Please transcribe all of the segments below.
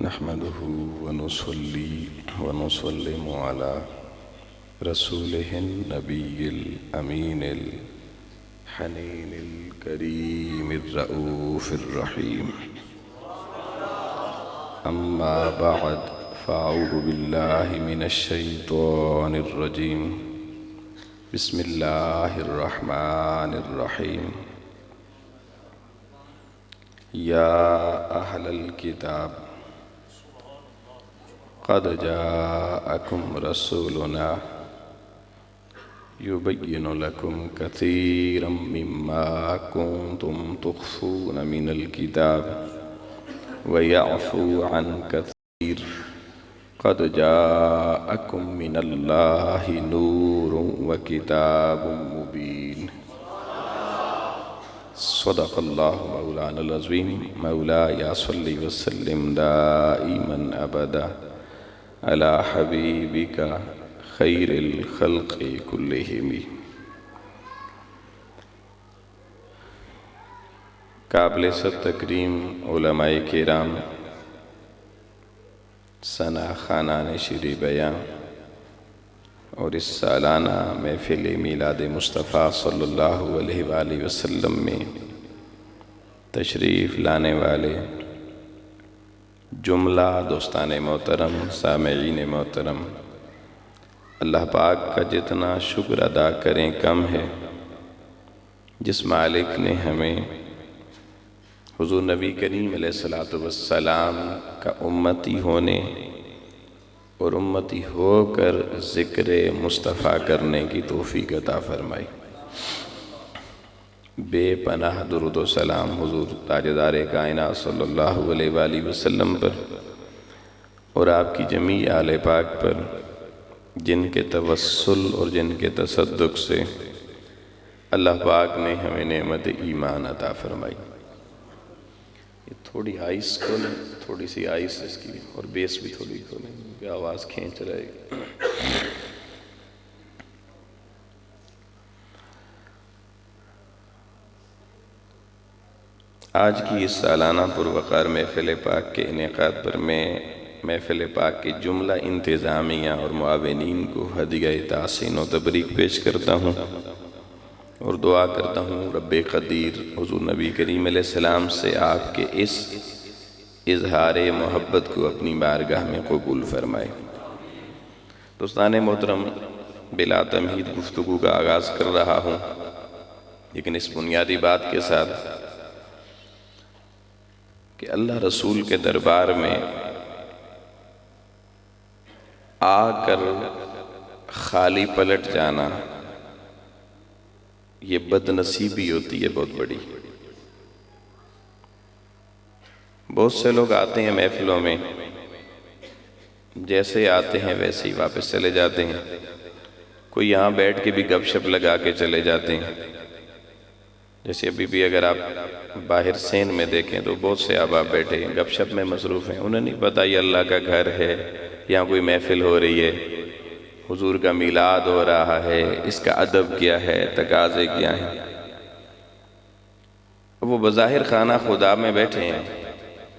نحمده ونصلي ونسلم على رسوله النبي الأمين الحنين الكريم الرؤوف الرحيم. أما بعد فأعوذ بالله من الشيطان الرجيم. بسم الله الرحمن الرحيم. يا أهل الكتاب قد جاءكم رسولنا يبين لكم كثيرا مما كنتم تخفون من الكتاب ويعفو عن كثير. قد جاءكم من الله نور وكتاب مبين. صدق الله مولانا العظيم. مولاي صل وسلم دائما أبدا على حبيبك خير الخلق كلهم. قابل تکریم علماء کرام، ثنا خانان شیریں بیاں اور اس سالانہ محفل میلاد مصطفیٰ صلی اللہ علیہ وآلہ وسلم میں تشریف لانے والے جملہ دوستان محترم، سامعین محترم، اللہ پاک کا جتنا شکر ادا کریں کم ہے، جس مالک نے ہمیں حضور نبی کریم علیہ السلام کا امتی ہونے اور امتی ہو کر ذکر مصطفیٰ کرنے کی توفیق عطا فرمائی. بے پناہ درود و سلام حضور تاجدار کائنات صلی اللہ علیہ وآلہ وسلم پر اور آپ کی جمیع آل پاک پر، جن کے توسل اور جن کے تصدق سے اللہ پاک نے ہمیں نعمت ایمان عطا فرمائی. یہ تھوڑی آئس کھولیں، تھوڑی سی آئس اس کی اور بیس بھی تھوڑی کھولیں کہ آواز کھینچ رہے گی. آج کی اس سالانہ پروقار محفل پاک کے انعقاد پر میں محفل پاک کے جملہ انتظامیہ اور معاونین کو ہدیہ تحسین و تبریک پیش کرتا ہوں اور دعا کرتا ہوں رب قدیر حضور نبی کریم علیہ السلام سے آپ کے اس اظہار محبت کو اپنی بارگاہ میں قبول فرمائے. دوستان محترم، بلا تمہید گفتگو کا آغاز کر رہا ہوں، لیکن اس بنیادی بات کے ساتھ کہ اللہ رسول کے دربار میں آ کر خالی پلٹ جانا یہ بد نصیبی ہوتی ہے بہت بڑی. بہت سے لوگ آتے ہیں محفلوں میں، جیسے آتے ہیں ویسے ہی واپس چلے جاتے ہیں. کوئی یہاں بیٹھ کے بھی گپ شپ لگا کے چلے جاتے ہیں. جیسے ابھی بھی اگر آپ باہر سین میں دیکھیں تو بہت سے احباب بیٹھے ہیں، گپ شپ میں مصروف ہیں. انہیں نہیں پتہ یہ اللہ کا گھر ہے، یہاں کوئی محفل ہو رہی ہے، حضور کا میلاد ہو رہا ہے، اس کا ادب کیا ہے، تقاضے کیا ہیں. وہ بظاہر خانہ خدا میں بیٹھے ہیں،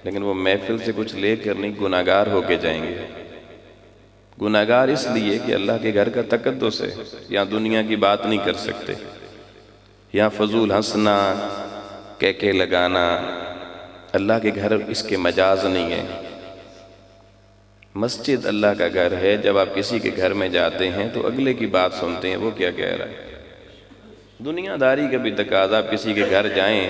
لیکن وہ محفل سے کچھ لے کر نہیں، گناہگار ہو کے جائیں گے. گناہگار اس لیے کہ اللہ کے گھر کا تقدس ہے، یہاں دنیا کی بات نہیں کر سکتے، یہاں فضول ہنسنا، کہکے لگانا. اللہ کے گھر اس کے مجاز نہیں ہے. مسجد اللہ کا گھر ہے. جب آپ کسی کے گھر میں جاتے ہیں تو اگلے کی بات سنتے ہیں وہ کیا کہہ رہا ہے. دنیا داری کا بھی تقاضا، آپ کسی کے گھر جائیں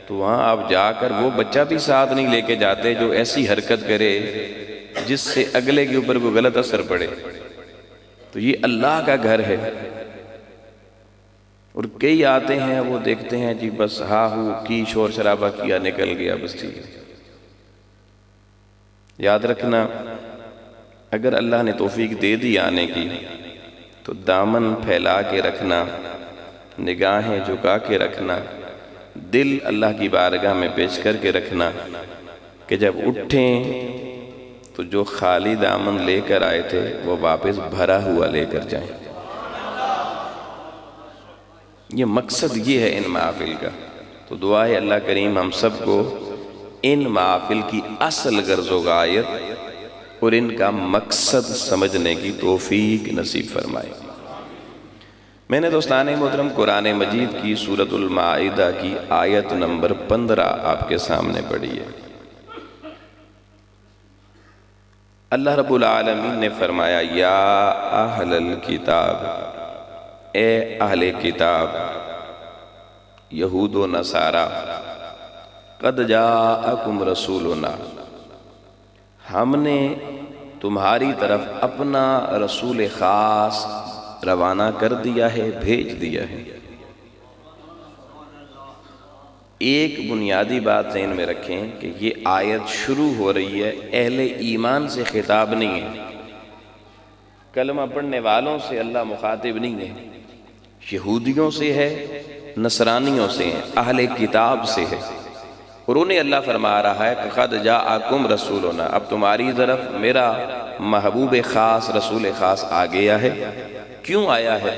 تو وہاں آپ جا کر وہ بچہ بھی ساتھ نہیں لے کے جاتے جو ایسی حرکت کرے جس سے اگلے کے اوپر کوئی غلط اثر پڑے. تو یہ اللہ کا گھر ہے. اور کئی آتے ہیں وہ دیکھتے ہیں جی بس ہاں ہو کی شور شرابہ کیا نکل گیا بس ٹھیک ہے. یاد رکھنا، اگر اللہ نے توفیق دے دی آنے کی تو دامن پھیلا کے رکھنا، نگاہیں جھکا کے رکھنا، دل اللہ کی بارگاہ میں پیش کر کے رکھنا کہ جب اٹھیں تو جو خالی دامن لے کر آئے تھے وہ واپس بھرا ہوا لے کر جائیں. یہ مقصد یہ ہے ان محافل کا. تو دعا ہے اللہ کریم ہم سب کو ان محافل کی اصل غرض و غایت اور ان کا مقصد سمجھنے کی توفیق نصیب فرمائے۔ میں نے دوستان محترم قرآن مجید کی سورۃ المائدہ کی آیت نمبر 15 آپ کے سامنے پڑھی ہے۔ اللہ رب العالمین نے فرمایا یا اہل الکتاب، اے اہل کتاب یہود و نصارہ، قد جاءکم رسولنا، ہم نے تمہاری طرف اپنا رسول خاص روانہ کر دیا ہے، بھیج دیا ہے۔ ایک بنیادی بات ذہن میں رکھیں کہ یہ آیت شروع ہو رہی ہے اہل ایمان سے خطاب نہیں ہے، کلمہ پڑھنے والوں سے اللہ مخاطب نہیں ہے، یہودیوں سے ہے، نصرانیوں سے ہے، اہل کتاب سے ہے، اور انہیں اللہ فرما رہا ہے کہ قد جاءکم رسولنا، اب تمہاری طرف میرا محبوب خاص رسول خاص آ گیا ہے۔ کیوں آیا ہے؟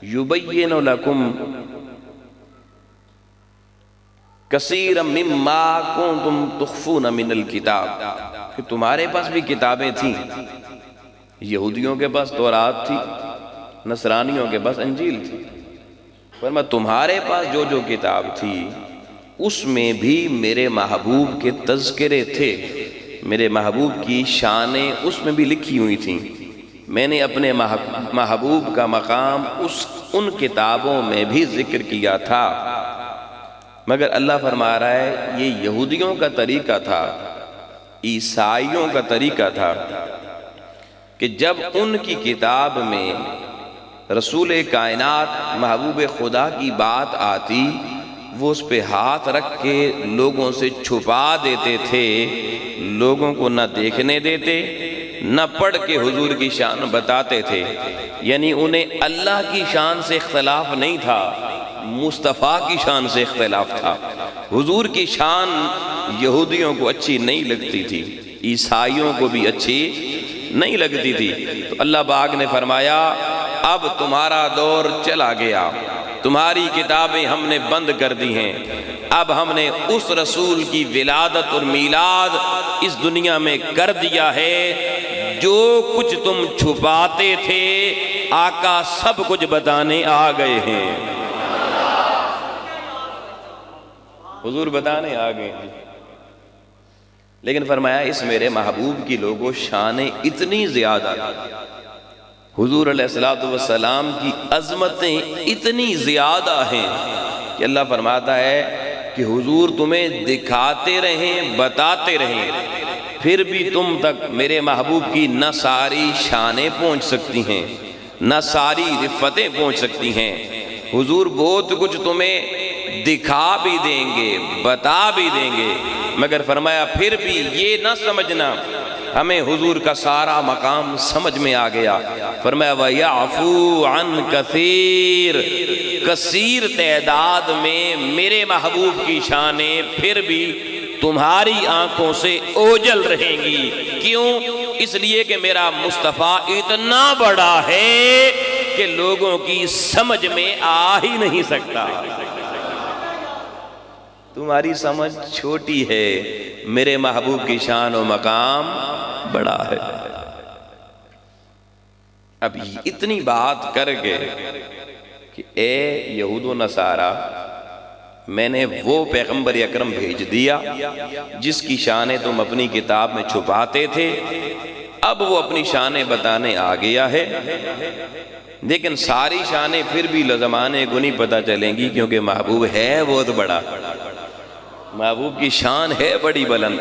یبین لکم کثیرا مما کنتم تخفون من الکتاب، کہ تمہارے پاس بھی کتابیں تھیں، یہودیوں کے پاس تورات تھی، نصرانیوں کے پاس انجیل تھی، فرمایا تمہارے پاس جو جو کتاب تھی اس میں بھی میرے محبوب کے تذکرے تھے، میرے محبوب کی شانیں اس میں بھی لکھی ہوئی تھیں، میں نے اپنے محبوب کا مقام ان کتابوں میں بھی ذکر کیا تھا۔ مگر اللہ فرما رہا ہے یہ یہودیوں کا طریقہ تھا، عیسائیوں کا طریقہ تھا کہ جب ان کی کتاب میں رسول کائنات محبوب خدا کی بات آتی وہ اس پہ ہاتھ رکھ کے لوگوں سے چھپا دیتے تھے، لوگوں کو نہ دیکھنے دیتے نہ پڑھ کے حضور کی شان بتاتے تھے، یعنی انہیں اللہ کی شان سے اختلاف نہیں تھا، مصطفیٰ کی شان سے اختلاف تھا۔ حضور کی شان یہودیوں کو اچھی نہیں لگتی تھی، عیسائیوں کو بھی اچھی نہیں لگتی تھی، تو اللہ پاک نے فرمایا اب تمہارا دور چلا گیا، تمہاری کتابیں ہم نے بند کر دی ہیں، اب ہم نے اس رسول کی ولادت اور میلاد اس دنیا میں کر دیا ہے، جو کچھ تم چھپاتے تھے آقا سب کچھ بتانے آ گئے ہیں، حضور بتانے آ گئے ہیں۔ لیکن فرمایا اس میرے محبوب کی لوگوں شانیں اتنی زیادہ، حضور علیہ السلام کی عظمتیں اتنی زیادہ ہیں کہ اللہ فرماتا ہے کہ حضور تمہیں دکھاتے رہیں بتاتے رہیں، پھر بھی تم تک میرے محبوب کی نہ ساری شانیں پہنچ سکتی ہیں نہ ساری رفتیں پہنچ سکتی ہیں۔ حضور بہت کچھ تمہیں دکھا بھی دیں گے بتا بھی دیں گے، مگر فرمایا پھر بھی یہ نہ سمجھنا ہمیں حضور کا سارا مقام سمجھ میں آ گیا۔ فرمایا وَيَعْفُو عَنْ كَثِيرٍ، کثیر تعداد میں میرے محبوب کی شانیں پھر بھی تمہاری آنکھوں سے اوجل رہیں گی۔ کیوں؟ اس لیے کہ میرا مصطفیٰ اتنا بڑا ہے کہ لوگوں کی سمجھ میں آ ہی نہیں سکتا۔ تمہاری سمجھ چھوٹی ہے، میرے محبوب کی شان و مقام بڑا ہے۔ اب اتنی بات کر کے کہ اے یہود و نصارہ، میں نے وہ پیغمبر اکرم بھیج دیا جس کی شانیں تم اپنی کتاب میں چھپاتے تھے، اب وہ اپنی شانیں بتانے آ گیا ہے، لیکن ساری شانیں پھر بھی زمانے کو نہیں پتہ چلیں گی، کیونکہ محبوب ہے بہت بڑا، محبوب کی شان ہے بڑی بلند۔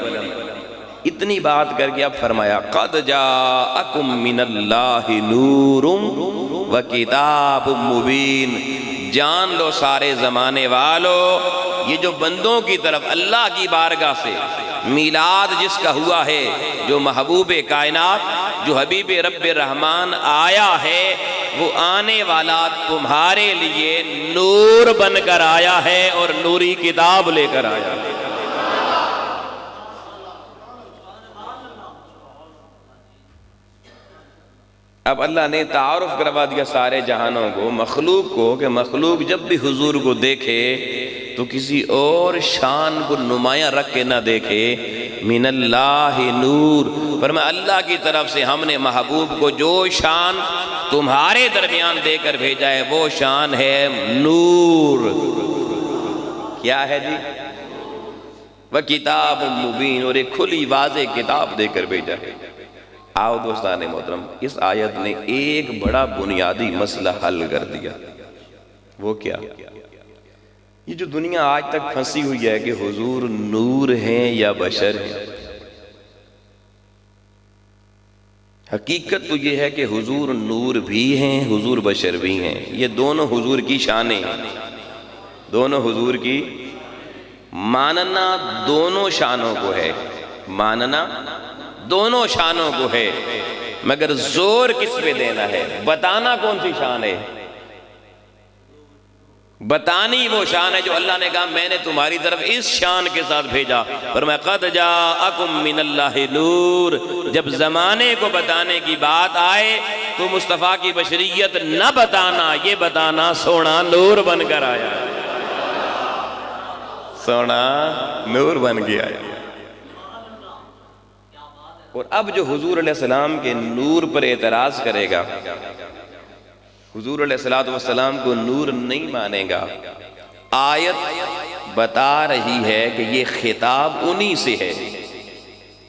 اتنی بات کر کے اب فرمایا قد جاءکم من اللہ نور و کتاب مبین، جان لو سارے زمانے والو، یہ جو بندوں کی طرف اللہ کی بارگاہ سے میلاد جس کا ہوا ہے، جو محبوب کائنات جو حبیب رب الرحمن آیا ہے، وہ آنے والا تمہارے لیے نور بن کر آیا ہے اور نوری کتاب لے کر آیا ہے۔ اب اللہ نے تعارف کروا دیا سارے جہانوں کو، مخلوق کو، کہ مخلوق جب بھی حضور کو دیکھے تو کسی اور شان کو نمایاں رکھ کے نہ دیکھے۔ من اللہ نور، فرمایا اللہ کی طرف سے ہم نے محبوب کو جو شان تمہارے درمیان دے کر بھیجا ہے وہ شان ہے نور۔ کیا ہے جی؟ وہ کتاب مبین، اور ایک کھلی واضح کتاب دے کر بھیجا ہے۔ آؤ دوستان محترم، اس آیت نے ایک بڑا بنیادی مسئلہ حل کر دیا۔ وہ کیا؟ یہ جو دنیا آج تک پھنسی ہوئی ہے کہ حضور نور ہیں یا بشر ہیں، حقیقت تو یہ ہے کہ حضور نور بھی ہیں، حضور بشر بھی ہیں۔ یہ دونوں حضور کی شانیں ہیں، دونوں حضور کی، ماننا دونوں شانوں کو ہے، ماننا دونوں شانوں کو ہے، مگر زور کس پہ دینا ہے؟ بتانا کون سی شان ہے؟ بتانی وہ شان ہے جو اللہ نے کہا میں نے تمہاری طرف اس شان کے ساتھ بھیجا۔ فرمایا قد جاءکم من اللہ نور، جب زمانے کو بتانے کی بات آئے تو مصطفیٰ کی بشریت نہ بتانا، یہ بتانا سونا نور بن کر آیا، سونا نور بن گیا ہے۔ اور اب جو حضور علیہ السلام کے نور پر اعتراض کرے گا، حضور علیہ السلام کو نور نہیں مانے گا، آیت بتا رہی ہے کہ یہ خطاب انہی سے ہے،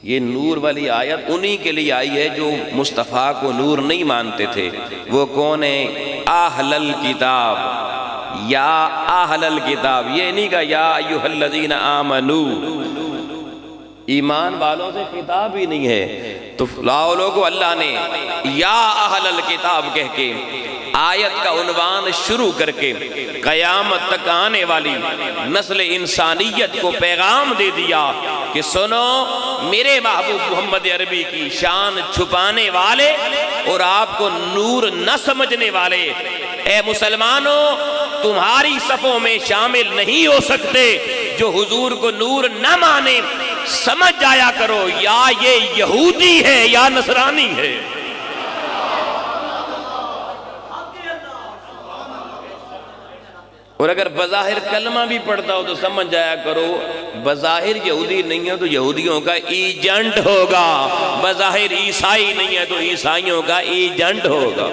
یہ نور والی آیت انہی کے لیے آئی ہے جو مصطفیٰ کو نور نہیں مانتے تھے۔ وہ کون ہے؟ اہل الکتاب، یا اہل الکتاب، یہ نہیں کہا یا ایھا الذین آمنوا، ایمان والوں سے خطاب ہی نہیں ہے۔ تو لاؤ لوگوں، اللہ نے یا اہل الکتاب کہہ کے آیت کا عنوان شروع کر کے قیامت تک آنے والی نسل انسانیت کو پیغام دے دیا کہ سنو، میرے محبوب محمد عربی کی شان چھپانے والے اور آپ کو نور نہ سمجھنے والے، اے مسلمانوں تمہاری صفوں میں شامل نہیں ہو سکتے۔ جو حضور کو نور نہ مانے، سمجھ جایا کرو یا یہ یہودی ہے یا نصرانی ہے۔ اور اگر بظاہر کلمہ بھی پڑھتا ہو تو سمجھ جایا کرو بظاہر یہودی نہیں ہے تو یہودیوں کا ایجنٹ ہوگا، بظاہر عیسائی نہیں ہے تو عیسائیوں کا ایجنٹ ہوگا۔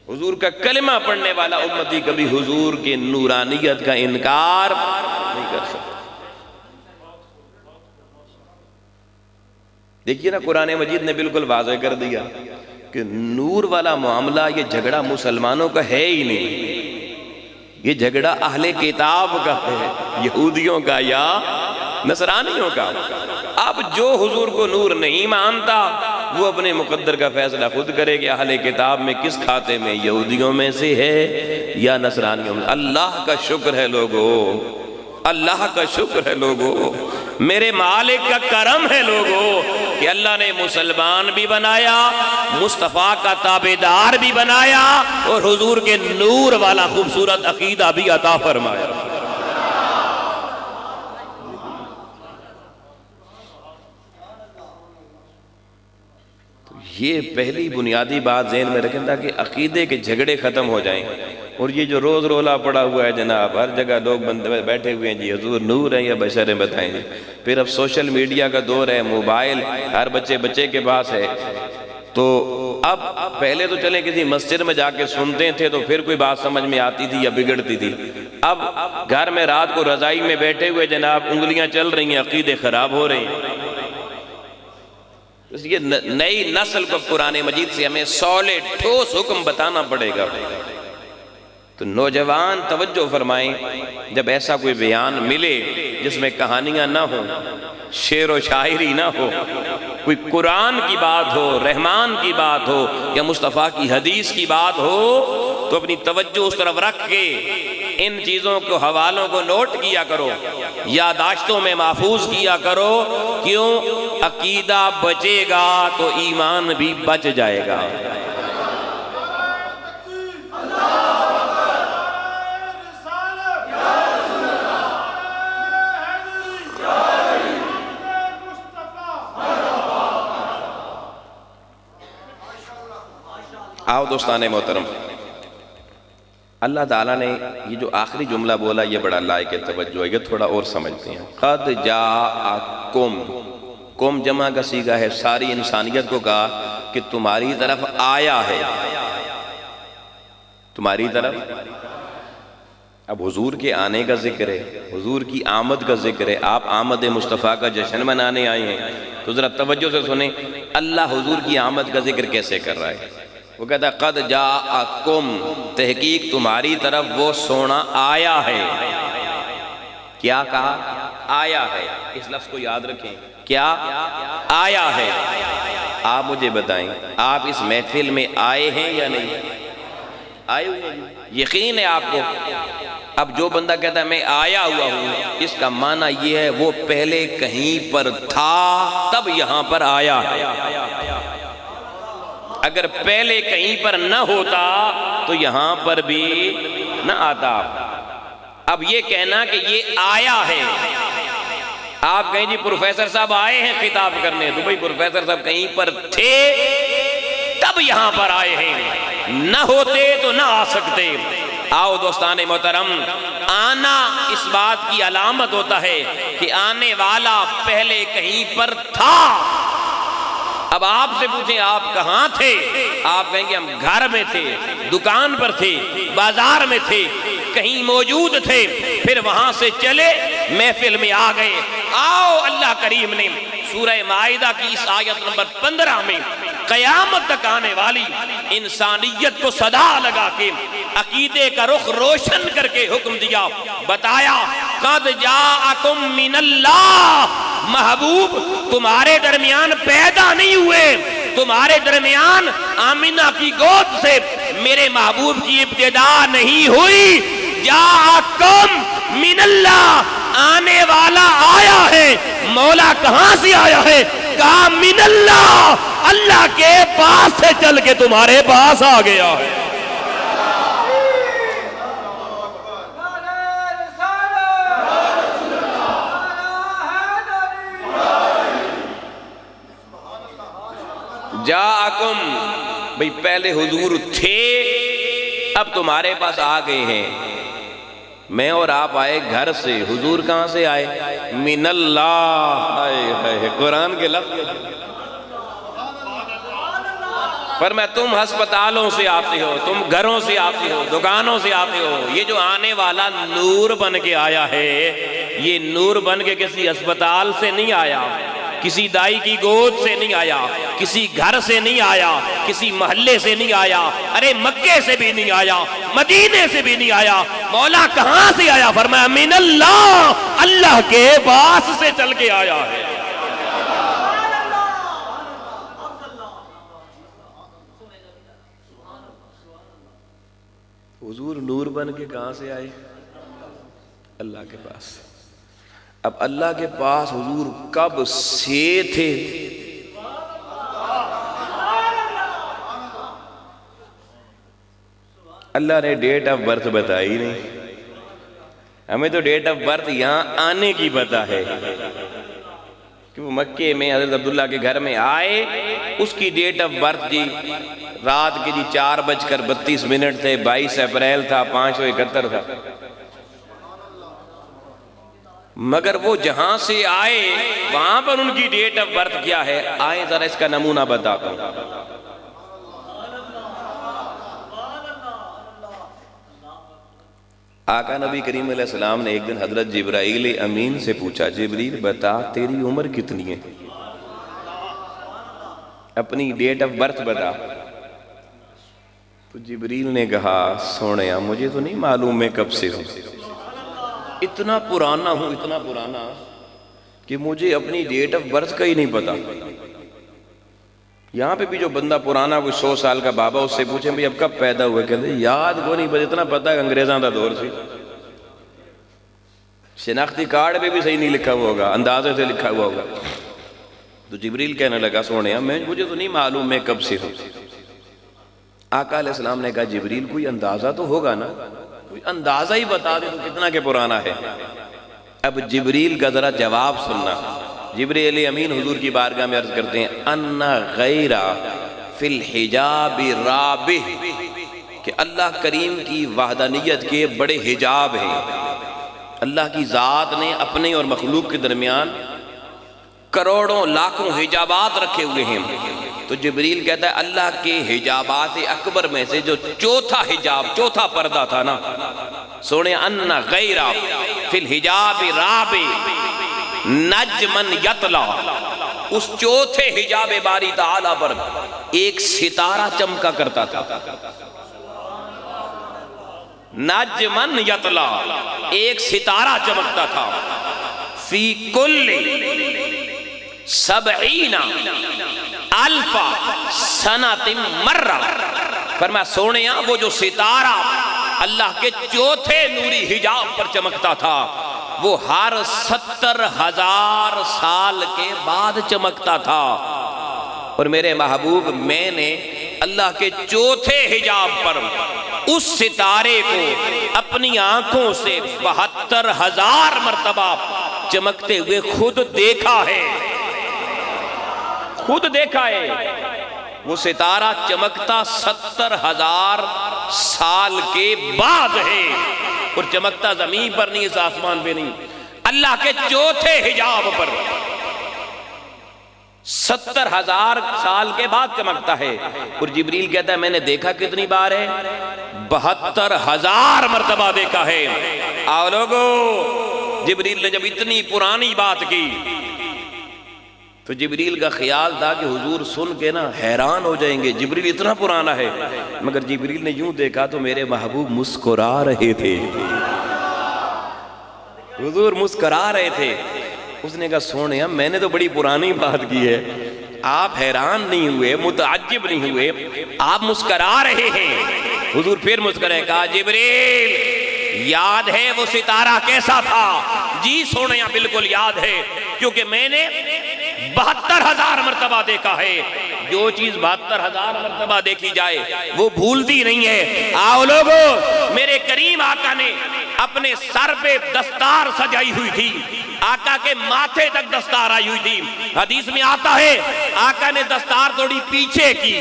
حضور کا کلمہ پڑھنے والا امتی کبھی حضور کے نورانیت کا انکار نہیں کر سکتا۔ دیکھیے نا، قرآن مجید نے بالکل واضح کر دیا کہ نور والا معاملہ، یہ جھگڑا مسلمانوں کا ہے ہی نہیں، یہ جھگڑا اہل کتاب کا ہے، یہودیوں کا یا نصرانیوں کا۔ اب جو حضور کو نور نہیں مانتا وہ اپنے مقدر کا فیصلہ خود کرے کہ اہل کتاب میں کس کھاتے میں، یہودیوں میں سے ہے یا نصرانیوں میں۔ اللہ کا شکر ہے لوگو، اللہ کا شکر ہے لوگو، میرے مالک کا کرم ہے لوگو کہ اللہ نے مسلمان بھی بنایا، مصطفیٰ کا تابعدار بھی بنایا، اور حضور کے نور والا خوبصورت عقیدہ بھی عطا فرمایا۔ یہ پہلی بنیادی بات ذہن میں رکھیں تاکہ عقیدے کے جھگڑے ختم ہو جائیں۔ اور یہ جو روز رولا پڑا ہوا ہے جناب، ہر جگہ لوگ بیٹھے ہوئے ہیں جی حضور نور ہیں یا بشر ہیں، بتائیں جی۔ پھر اب سوشل میڈیا کا دور ہے، موبائل ہر بچے کے پاس ہے، تو اب پہلے تو چلیں کسی مسجد میں جا کے سنتے تھے تو پھر کوئی بات سمجھ میں آتی تھی یا بگڑتی تھی، اب گھر میں رات کو رضائی میں بیٹھے ہوئے جناب انگلیاں چل رہی ہیں، عقیدے خراب ہو رہے ہیں۔ یہ نئی نسل کو قرآن مجید سے ہمیں سالڈ ٹھوس حکم بتانا پڑے گا۔ تو نوجوان توجہ فرمائیں، جب ایسا کوئی بیان ملے جس میں کہانیاں نہ ہوں، شعر و شاعری نہ ہو، کوئی قرآن کی بات ہو، رحمان کی بات ہو یا مصطفیٰ کی حدیث کی بات ہو، تو اپنی توجہ اس طرف رکھ کے ان چیزوں کو، حوالوں کو نوٹ کیا کرو، یادداشتوں میں محفوظ کیا کرو۔ کیوں؟ عقیدہ بچے گا تو ایمان بھی بچ جائے گا۔ آؤ دوستان محترم، اللہ تعالیٰ نے یہ جو آخری جملہ بولا یہ بڑا لائق توجہ ہے، یہ تھوڑا اور سمجھتے ہیں۔ قد جاءکم، کم جمع کا صیغہ ہے، ساری انسانیت کو کہا کہ تمہاری طرف آیا ہے، تمہاری طرف۔ اب حضور کے آنے کا ذکر ہے، حضور کی آمد کا ذکر ہے، آپ آمد مصطفیٰ کا جشن منانے آئے ہیں، تو ذرا توجہ سے سنیں اللہ حضور کی آمد کا ذکر کیسے کر رہا ہے۔ وہ کہتا ہے قد جاءکم، تحقیق تمہاری طرف وہ سونا آیا ہے۔ کیا کہا؟ آیا ہے۔ اس لفظ کو یاد رکھیں، کیا آیا ہے۔ آپ مجھے بتائیں آپ اس محفل میں آئے ہیں یا نہیں آئے ہوئے ہیں؟ یقین ہے آپ کو؟ اب جو بندہ کہتا ہے میں آیا ہوا ہوں، اس کا معنی یہ ہے وہ پہلے کہیں پر تھا تب یہاں پر آیا ہے۔ اگر پہلے کہیں پر نہ ہوتا تو یہاں پر بھی نہ آتا۔ اب یہ کہنا کہ یہ آیا ہے، آپ کہیں جی پروفیسر صاحب آئے ہیں خطاب کرنے، تو بھئی پروفیسر صاحب کہیں پر تھے تب یہاں پر آئے ہیں، نہ ہوتے تو نہ آ سکتے۔ آؤ دوستان محترم، آنا اس بات کی علامت ہوتا ہے کہ آنے والا پہلے کہیں پر تھا۔ اب آپ سے پوچھیں آپ کہاں تھے، آپ کہیں گے ہم گھر میں تھے، دکان پر تھے، بازار میں تھے، کہیں موجود تھے، پھر وہاں سے چلے محفل میں آ گئے۔ آؤ اللہ کریم نے سورہ مائدہ کی اس آیت نمبر 15 میں قیامت تک آنے والی انسانیت کو صدا لگا کے عقیدے کا رخ روشن کر کے حکم دیا، بتایا قد جاءکم من اللہ، محبوب تمہارے درمیان پیدا نہیں ہوئے، تمہارے درمیان آمنہ کی گود سے میرے محبوب کی ابتدا نہیں ہوئی۔ جاءکم من اللہ، آنے والا آیا ہے۔ مولا کہاں سے آیا ہے؟ کہا من اللہ، اللہ کے پاس سے چل کے تمہارے پاس آ گیا ہے۔ جاءکم، بھئی پہلے حضور تھے اب تمہارے پاس آ گئے ہیں۔ میں اور آپ آئے گھر سے، حضور کہاں سے آئے؟ من اللہ۔ قرآن کے لفظ فرمایا تم ہسپتالوں سے آتے ہو، تم گھروں سے آتے ہو، دکانوں سے آتے ہو، یہ جو آنے والا نور بن کے آیا ہے، یہ نور بن کے کسی ہسپتال سے نہیں آیا، کسی دائی کی گود سے نہیں آیا، کسی گھر سے نہیں آیا، کسی محلے سے نہیں آیا، ارے مکے سے بھی نہیں آیا، مدینے سے بھی نہیں آیا۔ مولا کہاں سے آیا؟ فرمایا من اللہ، اللہ کے پاس سے چل کے آیا ہے۔ حضور نور بن کے کہاں سے آئے؟ اللہ کے پاس۔ اب اللہ کے پاس حضور کب سے تھے؟ اللہ نے ڈیٹ آف برتھ بتائی نہیں، ہمیں تو ڈیٹ آف برتھ یہاں آنے کی پتہ ہے کہ وہ مکے میں حضرت عبداللہ کے گھر میں آئے، اس کی ڈیٹ آف برتھ جی رات کے جی 4:32 تھے، 22 اپریل تھا، 571 تھا۔ مگر وہ جہاں سے آئے وہاں پر ان کی ڈیٹ آف برتھ کیا ہے؟ آئیں ذرا اس کا نمونہ بتاتا ہوں۔ آقا نبی کریم علیہ السلام نے ایک دن حضرت جبرائیل امین سے پوچھا، جبریل بتا تیری عمر کتنی ہے؟ اپنی ڈیٹ آف برتھ بتا۔ تو جبریل نے کہا سونیا مجھے تو نہیں معلوم میں کب سے ہوں، اتنا پرانا ہوں، اتنا پرانا کہ مجھے اپنی ڈیٹ آف برتھ کا ہی نہیں پتا۔ یہاں پہ بھی جو بندہ پرانا کوئی 100 سال کا بابا اس سے پوچھیں بھئی اب کب پیدا ہوئے، کہتے ہیں یاد کو نہیں، بس اتنا پتا ہے انگریزاں دا دور سے، شناختی کارڈ پہ بھی صحیح نہیں لکھا ہوا ہوگا، اندازے سے لکھا ہوا ہوگا۔ تو جبریل کہنے لگا سونیا مجھے تو نہیں معلوم میں کب سے ہوں۔ آقا علیہ السلام نے کہا جبریل کوئی اندازہ تو ہوگا نا، کوئی اندازہ ہی بتا دے تو کتنا کہ پرانا ہے۔ اب جبریل کا ذرا جواب سننا۔ جبریل امین حضور کی بارگاہ میں عرض کرتے ہیں انا غیرہ فی الحجاب رابح، کہ اللہ کریم کی وحدانیت کے بڑے حجاب ہیں. اللہ کی ذات نے اپنے اور مخلوق کے درمیان کروڑوں لاکھوں حجابات رکھے ہوئے ہیں. تو جبریل کہتا ہے اللہ کے حجابات اکبر میں سے جو چوتھا حجاب، چوتھا پردہ تھا نا، سونے انا غیرہ فی الحجاب رابع نجمن یطلع، اس چوتھے حجاب باری تعالیٰ پر ایک ستارہ چمکا کرتا تھا. نجمن یطلع، ایک ستارہ چمکتا تھا. فی کل سبعین الف سنۃ مرہ، فرمایا سونیا وہ جو ستارہ اللہ کے چوتھے نوری حجاب پر چمکتا تھا وہ ہر 70,000 سال کے بعد چمکتا تھا. اور میرے محبوب میں نے اللہ کے چوتھے حجاب پر اس ستارے کو اپنی آنکھوں سے 72,000 مرتبہ چمکتے ہوئے خود دیکھا ہے. خود دیکھا ہے. وہ ستارہ چمکتا 70,000 سال کے بعد ہے، اور چمکتا زمین پر نہیں، اس آسمان پہ نہیں، اللہ کے چوتھے حجاب پر 70,000 سال کے بعد چمکتا ہے. اور جبریل کہتا ہے میں نے دیکھا کتنی بار ہے؟ 72,000 مرتبہ دیکھا ہے. آؤ لوگو، جبریل نے جب اتنی پرانی بات کی تو جبریل کا خیال تھا کہ حضور سن کے نا حیران ہو جائیں گے، جبریل اتنا پرانا ہے. مگر جبریل نے یوں دیکھا تو میرے محبوب مسکرا رہے تھے. حضور مسکرا رہے تھے. اس نے کہا سونے میں نے تو بڑی پرانی بات کی ہے، آپ حیران نہیں ہوئے، متعجب نہیں ہوئے، آپ مسکرا رہے ہیں. حضور پھر مسکرائے، کہا جبریل یاد ہے وہ ستارہ کیسا تھا؟ جی سونیا بالکل یاد ہے، کیونکہ میں نے 72,000 مرتبہ دیکھا ہے. جو چیز 72,000 مرتبہ دیکھی جائے وہ بھولتی نہیں ہے. آؤ لوگو، میرے کریم آقا نے اپنے سر پہ دستار سجائی ہوئی تھی، آقا کے ماتھے تک دستار آئی ہوئی تھی. حدیث میں آتا ہے آقا نے دستار تھوڑی پیچھے کی،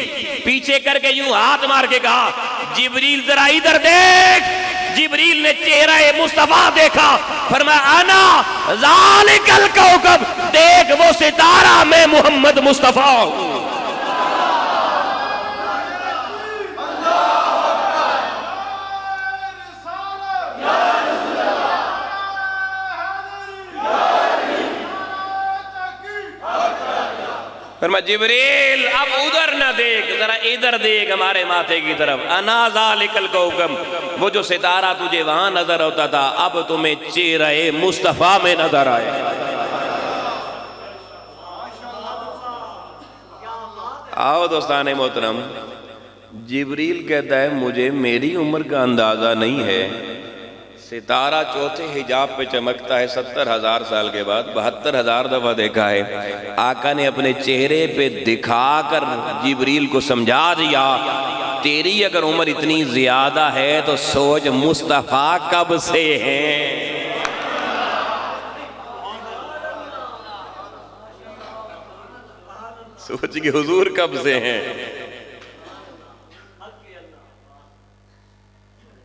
پیچھے کر کے یوں ہاتھ مار کے کہا جبریل ذرا ادھر دیکھ. جبریل نے چہرہ مصطفیٰ دیکھا، فرمایا انا ذالک الکوکب، دیکھ وہ ستارہ میں محمد مصطفیٰ ہوں. فرمایا جبریل اب ادھر نہ دیکھ، ذرا ادھر دیکھ ہمارے ماتھے کی طرف. انا ذالک الکوکب، وہ جو ستارہ تجھے وہاں نظر ہوتا تھا اب تمہیں چہرہ مصطفیٰ میں نظر آئے. آؤ دوستان محترم، جبریل کہتا ہے مجھے میری عمر کا اندازہ نہیں ہے، ستارہ چوتھے حجاب پہ چمکتا ہے 70,000 سال کے بعد، 72,000 دفعہ دیکھا ہے. آقا نے اپنے چہرے پہ دکھا کر جبریل کو سمجھا دیا تیری اگر عمر اتنی زیادہ ہے تو سوچ مصطفیٰ کب سے ہیں. سوچ کہ حضور کب سے ہیں،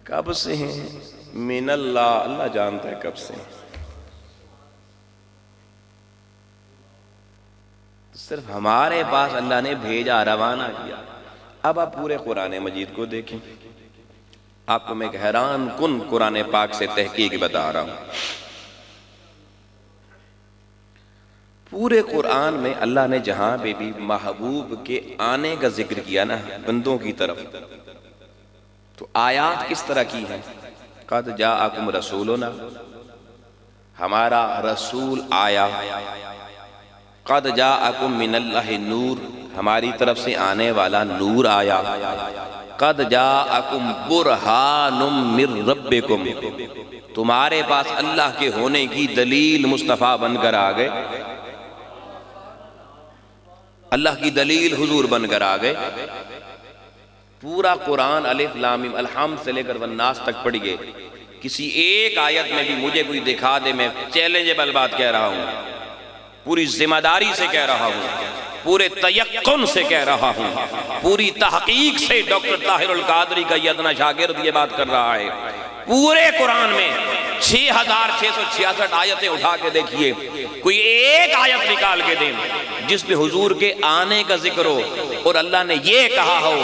کب سے ہیں. من اللہ، اللہ جانتا ہے کب سے. صرف ہمارے پاس اللہ نے بھیجا، روانہ کیا. اب آپ پورے قرآن مجید کو دیکھیں. آپ کو میں ایک حیران کن قرآن پاک سے تحقیق بتا رہا ہوں. پورے قرآن میں اللہ نے جہاں پہ بھی محبوب کے آنے کا ذکر کیا نا بندوں کی طرف، تو آیات کس طرح کی ہیں؟ قد جاءکم رسولنا، ہمارا رسول آیا. قد جاءکم من اللہ نور، ہماری طرف سے آنے والا نور آیا. قد جاءکم برہان من ربکم، تمہارے پاس اللہ کے ہونے کی دلیل مصطفیٰ بن کر آ گئے. اللہ کی دلیل حضور بن کر آ گئے. پورا قرآن الف لام میم الحمد سے لے کر والناس تک پڑھیے، کسی ایک آیت میں بھی مجھے کوئی دکھا دے، میں چیلنجیبل بات کہہ رہا ہوں، پوری ذمہ داری سے کہہ رہا ہوں، پورے تیقن سے کہہ رہا ہوں، پوری تحقیق سے ڈاکٹر طاہر القادری کا یہ ادنا شاگرد یہ بات کر رہا ہے۔ پورے قرآن میں 6666 آیتیں اٹھا کے دیکھیے، کوئی ایک آیت نکال کے دیں جس پہ حضور کے آنے کا ذکر ہو اور اللہ نے یہ کہا ہو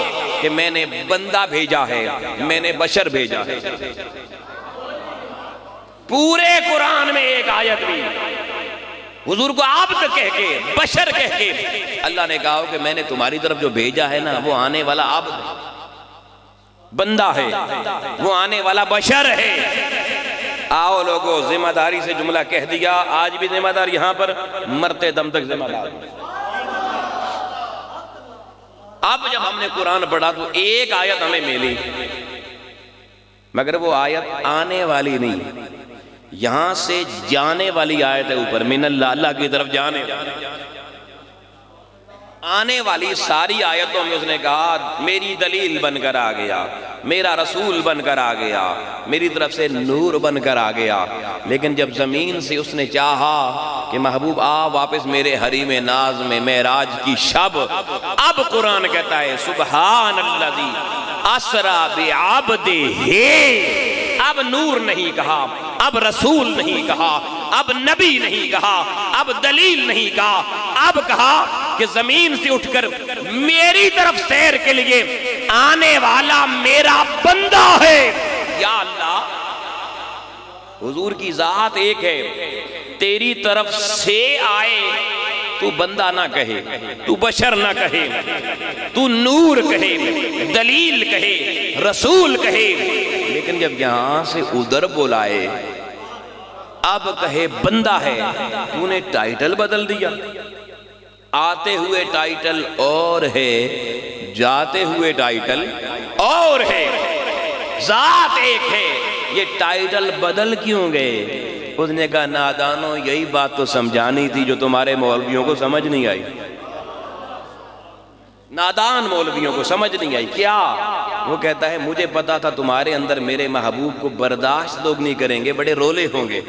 کہ میں نے بندہ بھیجا ہے، میں نے بشر بھیجا ہے۔ پورے قرآن میں ایک آیت بھی حضور کو عبد کہہ کے، بشر کہہ کے اللہ نے کہا ہو کہ میں نے تمہاری طرف جو بھیجا ہے نا وہ آنے والا عبد ہے، بندہ ہے، وہ آنے والا بشر ہے۔ آؤ لوگو، ذمہ داری سے جملہ کہہ دیا، آج بھی ذمہ دار یہاں پر، مرتے دم تک ذمہ دار۔ اب جب ہم نے قرآن پڑھا تو ایک آیت ہمیں ملی، مگر وہ آیت آنے والی نہیں، یہاں سے جانے والی آیت ہے اوپر، من اللہ، اللہ کی طرف جانے آنے والی ساری آیتوں میں اس نے کہا میری دلیل بن کر آ گیا، میرا رسول بن کر آ گیا، میری طرف سے نور بن کر آ گیا۔ لیکن جب زمین سے اس نے چاہا کہ محبوب آ واپس میرے حریم ناز میں معراج کی شب، اب قرآن کہتا ہے سبحان الذی اسری بعبدہ، اب نور نہیں کہا، اب رسول نہیں کہا، اب نبی نہیں کہا، اب دلیل نہیں کہا، اب کہا کہ زمین سے اٹھ کر میری طرف سیر کے لیے آنے والا میرا بندہ ہے۔ یا اللہ، حضور کی ذات ایک ہے، تیری طرف سے آئے تو بندہ نہ کہے، تو بشر نہ کہے، تو نور کہے، دلیل کہے، رسول کہے، لیکن جب یہاں سے ادھر بلائے اب کہے بندہ ہے، تو نے ٹائٹل بدل دیا۔ آتے ہوئے ٹائٹل اور ہے، جاتے ہوئے ٹائٹل اور ہے، ذات ایک ہے، یہ ٹائٹل بدل کیوں گئے؟ اس نے کہا نادانوں، یہی بات تو سمجھانی تھی جو تمہارے مولویوں کو سمجھ نہیں آئی، نادان مولویوں کو سمجھ نہیں آئی۔ کیا؟ وہ کہتا ہے مجھے پتا تھا تمہارے اندر میرے محبوب کو برداشت لوگ نہیں کریں گے، بڑے رولے ہوں گے،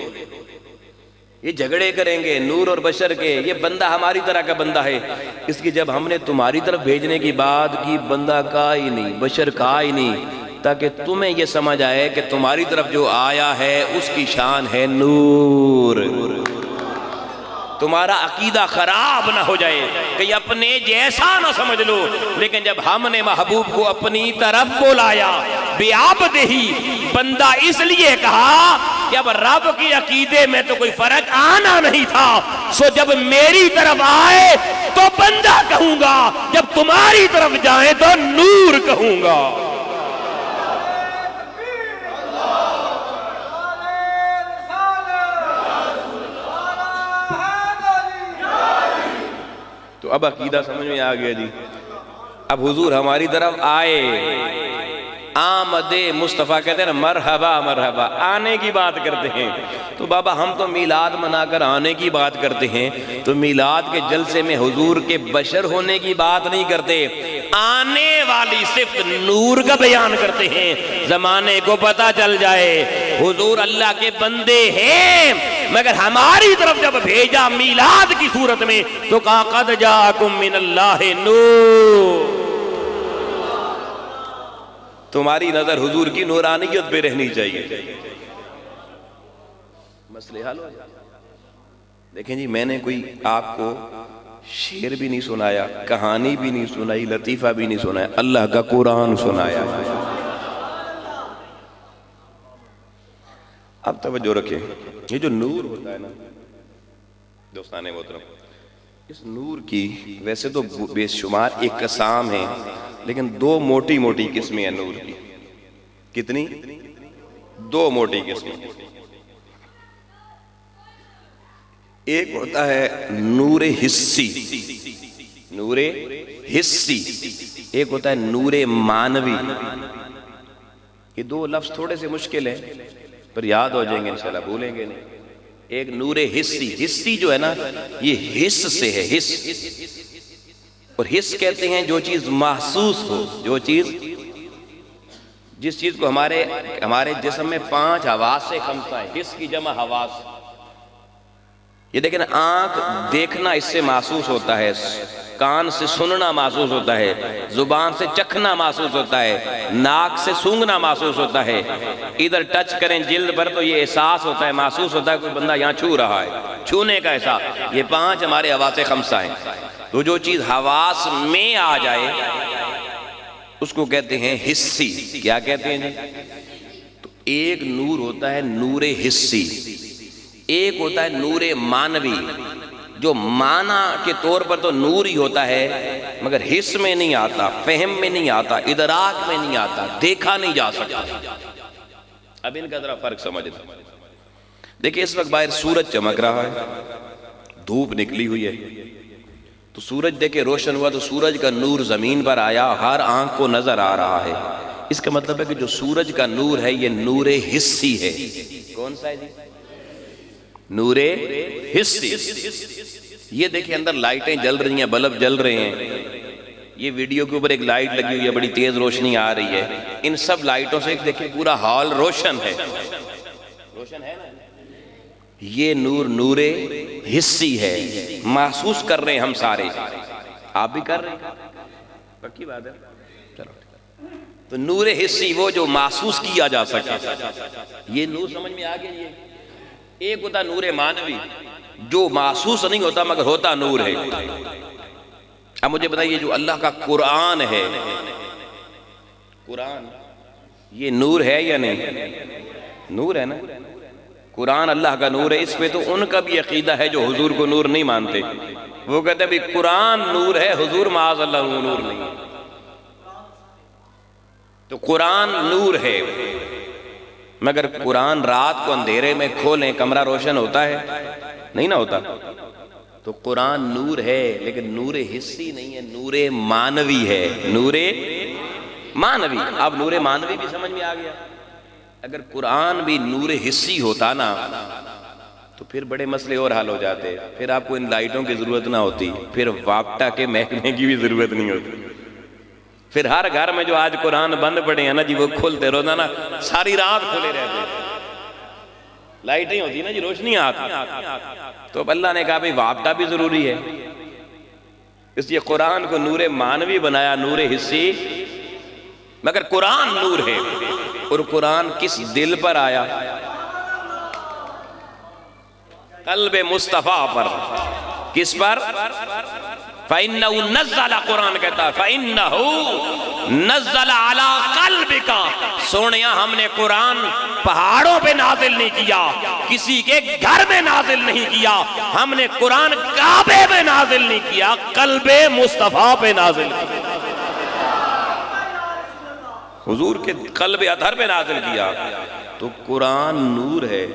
یہ جھگڑے کریں گے نور اور بشر کے، یہ بندہ ہماری طرح کا بندہ ہے، اس کی جب ہم نے تمہاری طرف بھیجنے کی بات کی، بندہ کہا ہی نہیں، بشر کہا ہی نہیں، تاکہ تمہیں یہ سمجھ آئے کہ تمہاری طرف جو آیا ہے اس کی شان ہے نور، تمہارا عقیدہ خراب نہ ہو جائے، کہ اپنے جیسا نہ سمجھ لو۔ لیکن جب ہم نے محبوب کو اپنی طرف بلایا، بعبدہ، بندہ اس لیے کہا کہ اب رب کی عقیدے میں تو کوئی فرق آنا نہیں تھا، سو جب میری طرف آئے تو بندہ کہوں گا، جب تمہاری طرف جائیں تو نور کہوں گا۔ تو اب عقیدہ سمجھ میں آ گیا جی۔ اب حضور ہماری طرف آئے، آمد مصطفیٰ کہتے ہیں نا، مرحبا مرحبا، آنے کی بات کرتے ہیں۔ تو بابا ہم تو میلاد منا کر آنے کی بات کرتے ہیں، تو میلاد کے جلسے میں حضور کے بشر ہونے کی بات نہیں کرتے، آنے والی صفت نور کا بیان کرتے ہیں، زمانے کو پتہ چل جائے حضور اللہ کے بندے ہیں، مگر ہماری طرف جب بھیجا میلاد کی صورت میں تو کہا قد جاءکم من اللہ نور، تمہاری نظر حضور کی نورانیت پہ رہنی چاہیے، مسئلے حل ہو جائے۔ دیکھیں جی، میں نے کوئی آپ کو شعر بھی نہیں سنایا، کہانی بھی نہیں سنائی، لطیفہ بھی نہیں سنایا، اللہ کا قرآن سنایا۔ اب توجہ رکھیں، یہ جو نور ہوتا ہے نا دوستان محترم، اس نور کی ویسے تو بے شمار ایک قسم ہیں، لیکن دو موٹی موٹی قسمیں ہیں نور کی۔ کتنی؟ دو موٹی قسمیں۔ ایک ہوتا ہے نور حسی، نور حسی، ایک ہوتا ہے نور مانوی۔ یہ دو لفظ تھوڑے سے مشکل ہیں پر یاد ہو جائیں گے انشاءاللہ، بھولیں گے نہیں۔ ایک نور حسی، حسی جو ہے نا یہ حس سے ہے، حس، اور حس کہتے ہیں جو چیز محسوس ہو، جو چیز، جس چیز کو ہمارے جسم میں 5 حواس سے کھمتا ہے، حس کی جمع حواس۔ یہ دیکھیں نا، آنکھ دیکھنا اس سے محسوس ہوتا ہے، کان سے سننا محسوس ہوتا ہے، زبان سے چکھنا محسوس ہوتا ہے، ناک سے سونگھنا محسوس ہوتا ہے، ادھر ٹچ کریں جلد پر تو یہ احساس ہوتا ہے، محسوس ہوتا ہے کوئی بندہ یہاں چھو رہا ہے، چھونے کا احساس۔ یہ 5 ہمارے حواس خمسہ ہیں۔ تو جو چیز حواس میں آ جائے اس کو کہتے ہیں حسی۔ کیا کہتے ہیں جی؟ تو ایک نور ہوتا ہے نور حسی، ایک ہوتا ہے نور مانوی، جو معنی کے طور پر تو نور ہی ہوتا ہے مگر حس میں نہیں آتا، فہم میں نہیں آتا، ادراک میں نہیں آتا، دیکھا نہیں جا سکتا۔ اب ان کا ذرا فرق سمجھ دیں۔ دیکھیں اس وقت باہر سورج چمک رہا ہے، دھوپ نکلی ہوئی ہے، تو سورج دیکھیں روشن ہوا تو سورج کا نور زمین پر آیا، ہر آنکھ کو نظر آ رہا ہے۔ اس کا مطلب ہے کہ جو سورج کا نور ہے یہ نور حسی ہے۔ کون سا ہے جی؟ نور حسی۔ یہ دیکھیں اندر لائٹیں جل رہی ہیں، بلب جل رہے ہیں، یہ ویڈیو کے اوپر ایک لائٹ لگی ہوئی ہے، بڑی تیز روشنی آ رہی ہے، ان سب لائٹوں سے دیکھیں پورا ہال روشن ہے، روشن ہے نا؟ یہ نور نور حسی ہے، محسوس کر رہے ہیں ہم سارے، آپ بھی کر رہے ہیں، پکی بات ہے؟ چلو تو نور حسی وہ جو محسوس کیا جا سکے، یہ نور سمجھ میں آ گیا۔ یہ ایک ہوتا نور مانوی جو محسوس نہیں ہوتا مگر ہوتا نور ہے۔ اب مجھے بتائیے جو اللہ کا قرآن ہے، قرآن یہ نور ہے یا نہیں؟ نور ہے نا؟ قرآن اللہ کا نور ہے۔ اس پہ تو ان کا بھی عقیدہ ہے جو حضور کو نور نہیں مانتے، وہ کہتے ہیں بھی قرآن نور ہے، حضور معاذ اللہ نور نہیں ہے۔ تو قرآن نور ہے مگر قرآن رات کو اندھیرے میں کھولیں کمرہ روشن ہوتا ہے؟ نہیں نہ ہوتا۔ تو قرآن نور ہے لیکن نور حسی نہیں ہے، نور مانوی ہے، نور مانوی۔ اب نور مانوی بھی سمجھ میں آ گیا۔ اگر قرآن بھی نور حسی ہوتا نا تو پھر بڑے مسئلے اور حل ہو جاتے، پھر آپ کو ان لائٹوں کی ضرورت نہ ہوتی، پھر واپٹا کے محکمے کی بھی ضرورت نہیں ہوتی، پھر ہر گھر میں جو آج قرآن بند پڑے ہیں نا جی وہ کھلتے روزانہ ساری رات کھلے رہتے، لائٹیں ہوتی نا جی، روشنی آتی۔ تو اب اللہ نے کہا بھئی واپٹا بھی ضروری ہے، اس لیے قرآن کو نور مانوی بنایا، نور حسی، مگر قرآن نور ہے۔ اور قرآن کس دل پر آیا؟ قلب مصطفیٰ پر۔ کس پر؟ فَإِنَّهُ نَزَّلَ، قرآن کہتا ہے فَإِنَّهُ نَزَّلَ عَلَىٰ قَلْبِكَ، سونیا ہم نے قرآن پہاڑوں پہ نازل نہیں کیا، کسی کے گھر میں نازل نہیں کیا، ہم نے قرآن کعبے پہ نازل نہیں کیا، قلب مصطفیٰ پہ نازل کیا، حضور کے قلب اطہر پہ نازل کیا۔ تو قرآن نور ہے،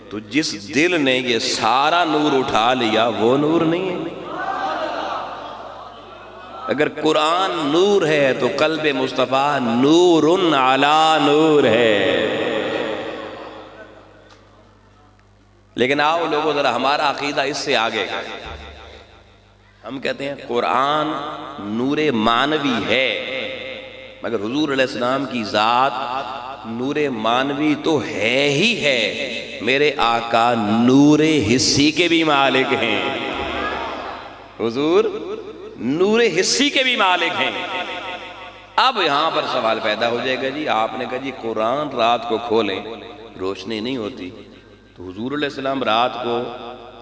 تو جس دل نے یہ سارا نور اٹھا لیا وہ نور نہیں ہے۔ اگر قرآن نور ہے تو قلب مصطفیٰ نور علی نور ہے۔ لیکن آؤ لوگوں ذرا ہمارا عقیدہ اس سے آگے، ہم کہتے ہیں قرآن نور مانوی ہے مگر حضور علیہ السلام کی ذات نور مانوی تو ہے ہی ہے، میرے آقا نور حسی کے بھی مالک ہیں، حضور نور حسی کے بھی مالک ہیں۔ اب یہاں پر سوال پیدا ہو جائے گا جی آپ نے کہا جی قرآن رات کو کھولیں روشنی نہیں ہوتی، تو حضور علیہ السلام رات کو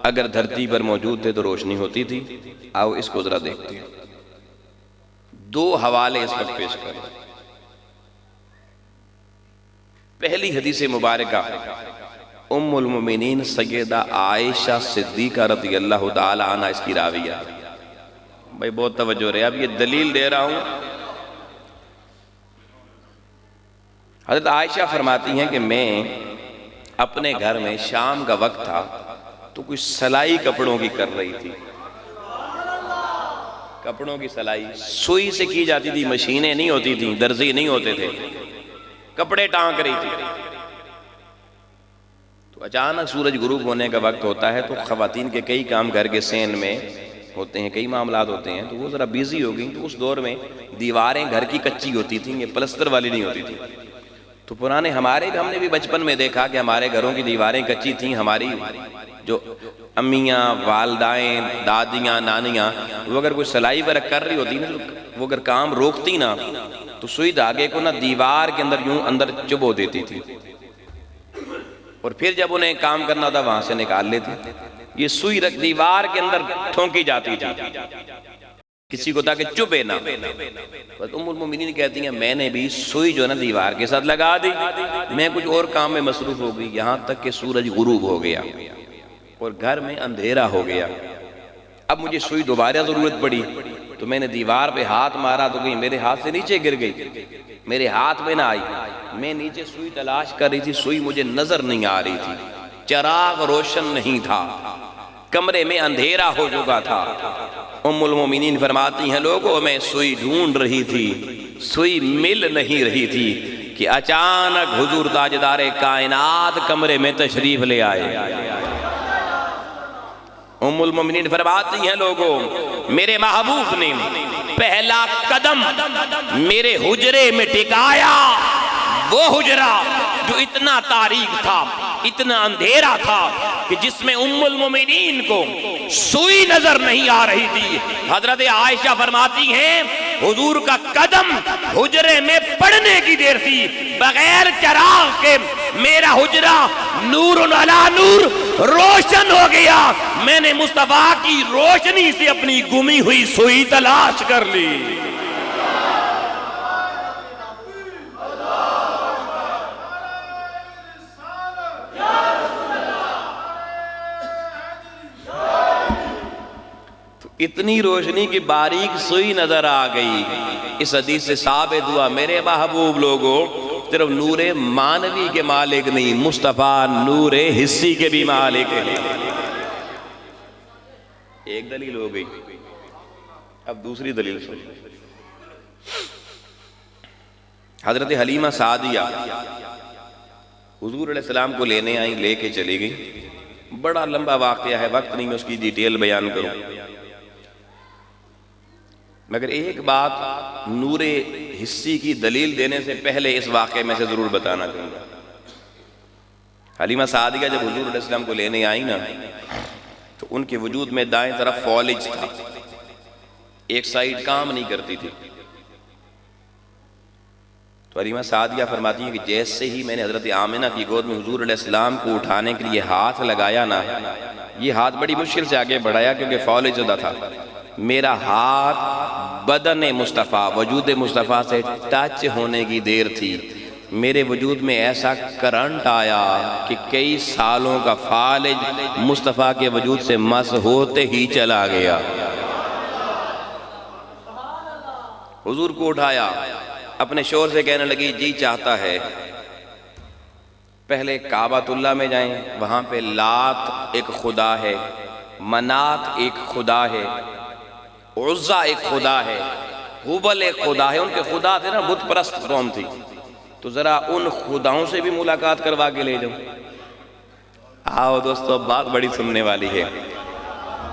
اگر دھرتی پر موجود تھے تو روشنی ہوتی تھی۔ آؤ اس کو ذرا دیکھتے ہیں، 2 حوالے اس وقت پیش کریں۔ پہلی حدیث مبارکہ ام المومنین سیدہ عائشہ صدیقہ رضی اللہ تعالی عنہ اس کی راویہ۔ بھائی بہت توجہ رہے، اب یہ دلیل دے رہا ہوں۔ حضرت عائشہ فرماتی ہیں کہ میں اپنے گھر میں شام کا وقت تھا تو کچھ سلائی کپڑوں کی کر رہی تھی، کپڑوں کی سلائی سوئی سے کی جاتی تھی، مشینیں نہیں ہوتی تھیں، درزی نہیں ہوتے تھے، کپڑے ٹانک رہی تھی۔ تو اچانک سورج غروب ہونے کا وقت ہوتا ہے تو خواتین کے کئی کام گھر کے سین میں ہوتے ہیں، کئی معاملات ہوتے ہیں، تو وہ ذرا بیزی ہو گئیں۔ تو اس دور میں دیواریں گھر کی کچی ہوتی تھیں، یہ پلستر والی نہیں ہوتی تھی، تو پرانے ہمارے بھی، ہم نے بھی بچپن میں دیکھا کہ ہمارے گھروں کی دیواریں کچی تھیں، ہماری جو امیاں، والدائیں، دادیاں، نانیاں، وہ اگر کوئی سلائی ورک کر رہی ہوتی نا، وہ اگر کام روکتی نا تو سوئی دھاگے کو نا دیوار کے اندر یوں اندر چبو دیتی تھی، اور پھر جب انہیں کام کرنا تھا وہاں سے نکال لیتی. یہ سوئی دیوار کے اندر ٹھونکی جاتی تھی کسی کو تاکہ چبے نہ. بس ام المومنین کہتی ہیں میں نے بھی سوئی جو نا دیوار کے ساتھ لگا دی، میں کچھ اور کام میں مصروف ہو گئی، یہاں تک کہ سورج غروب ہو گیا اور گھر میں اندھیرا ہو گیا. اب مجھے سوئی دوبارہ ضرورت پڑی تو میں نے دیوار پہ ہاتھ مارا تو کہیں میرے ہاتھ سے نیچے گر گئی، میرے ہاتھ میں نہ آئی. میں نیچے سوئی تلاش کر رہی تھی، سوئی مجھے نظر نہیں آ رہی تھی، چراغ روشن نہیں تھا، کمرے میں اندھیرا ہو چکا تھا. ام المومنین فرماتی ہیں لوگوں میں سوئی ڈھونڈ رہی تھی، سوئی مل نہیں رہی تھی کہ اچانک حضور تاجدار کائنات کمرے میں تشریف لے آئے. ام المومنین فرماتی ہیں لوگوں میرے محبوب نے پہلا قدم میرے حجرے میں ٹکایا، وہ حجرہ جو اتنا تاریک تھا، اتنا اندھیرا تھا کہ جس میں ام المومنین کو سوئی نظر نہیں آ رہی تھی. حضرت عائشہ فرماتی ہیں حضور کا قدم حجرے میں پڑنے کی دیر تھی، بغیر چراغ کے میرا حجرہ نور علی نور روشن ہو گیا. میں نے مصطفیٰ کی روشنی سے اپنی گمی ہوئی سوئی تلاش کر لی. اتنی روشنی کی باریک سوئی نظر آ گئی. اس حدیث سے ثابت ہوا میرے محبوب لوگوں صرف نور مانوی کے مالک نہیں، مصطفیٰ نور حسی کے بھی مالک ہیں. ایک دلیل ہو گئی، اب دوسری دلیل سن. حضرت حلیمہ سعدیہ حضور علیہ السلام کو لینے آئیں، لے کے چلی گئی. بڑا لمبا واقعہ ہے، وقت نہیں میں اس کی ڈیٹیل بیان کروں، مگر ایک بات نور حسی کی دلیل دینے سے پہلے اس واقعے میں سے ضرور بتانا چاہوں گا. حلیمہ سعدیہ جب حضور علیہ السلام کو لینے آئی نا تو ان کے وجود میں دائیں طرف فالج تھا، ایک سائیڈ کام نہیں کرتی تھی. تو حلیمہ سعدیہ فرماتی ہیں کہ جیسے ہی میں نے حضرت آمنہ کی گود میں حضور علیہ السلام کو اٹھانے کے لیے ہاتھ لگایا نا، یہ ہاتھ بڑی مشکل سے آگے بڑھایا کیونکہ فالج زدہ تھا. میرا ہاتھ بدن مصطفیٰ، وجود مصطفیٰ سے ٹچ ہونے کی دیر تھی، میرے وجود میں ایسا کرنٹ آیا کہ کئی سالوں کا فالج مصطفیٰ کے وجود سے مس ہوتے ہی چلا گیا. حضور کو اٹھایا، اپنے شور سے کہنے لگی جی چاہتا ہے پہلے کعبۃ اللہ میں جائیں، وہاں پہ لات ایک خدا ہے، منات ایک خدا ہے، عزا ایک خدا ہے، حبل ایک خدا ہے. ان کے خدا تھے نا، بت پرست قوم تھی، تو ذرا ان خداؤں سے بھی ملاقات کروا کے لے جاؤں. آؤ دوستو بات بڑی سننے والی ہے.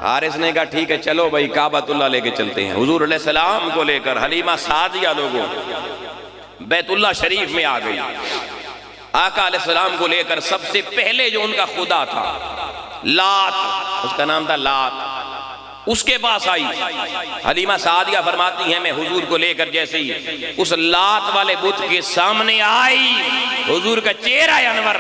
حارث نے کہا ٹھیک ہے چلو بھائی کعبۃ اللہ لے کے چلتے ہیں. حضور علیہ السلام کو لے کر حلیمہ سعدیہ لوگوں بیت اللہ شریف میں آ گئی. آقا علیہ السلام کو لے کر سب سے پہلے جو ان کا خدا تھا لات، اس کا نام تھا لات، اس کے پاس آئی. حلیمہ سعدیہ فرماتی ہیں میں حضور کو لے کر جیسے ہی اس لات والے بت کے سامنے آئی، حضور کا چہرہ انور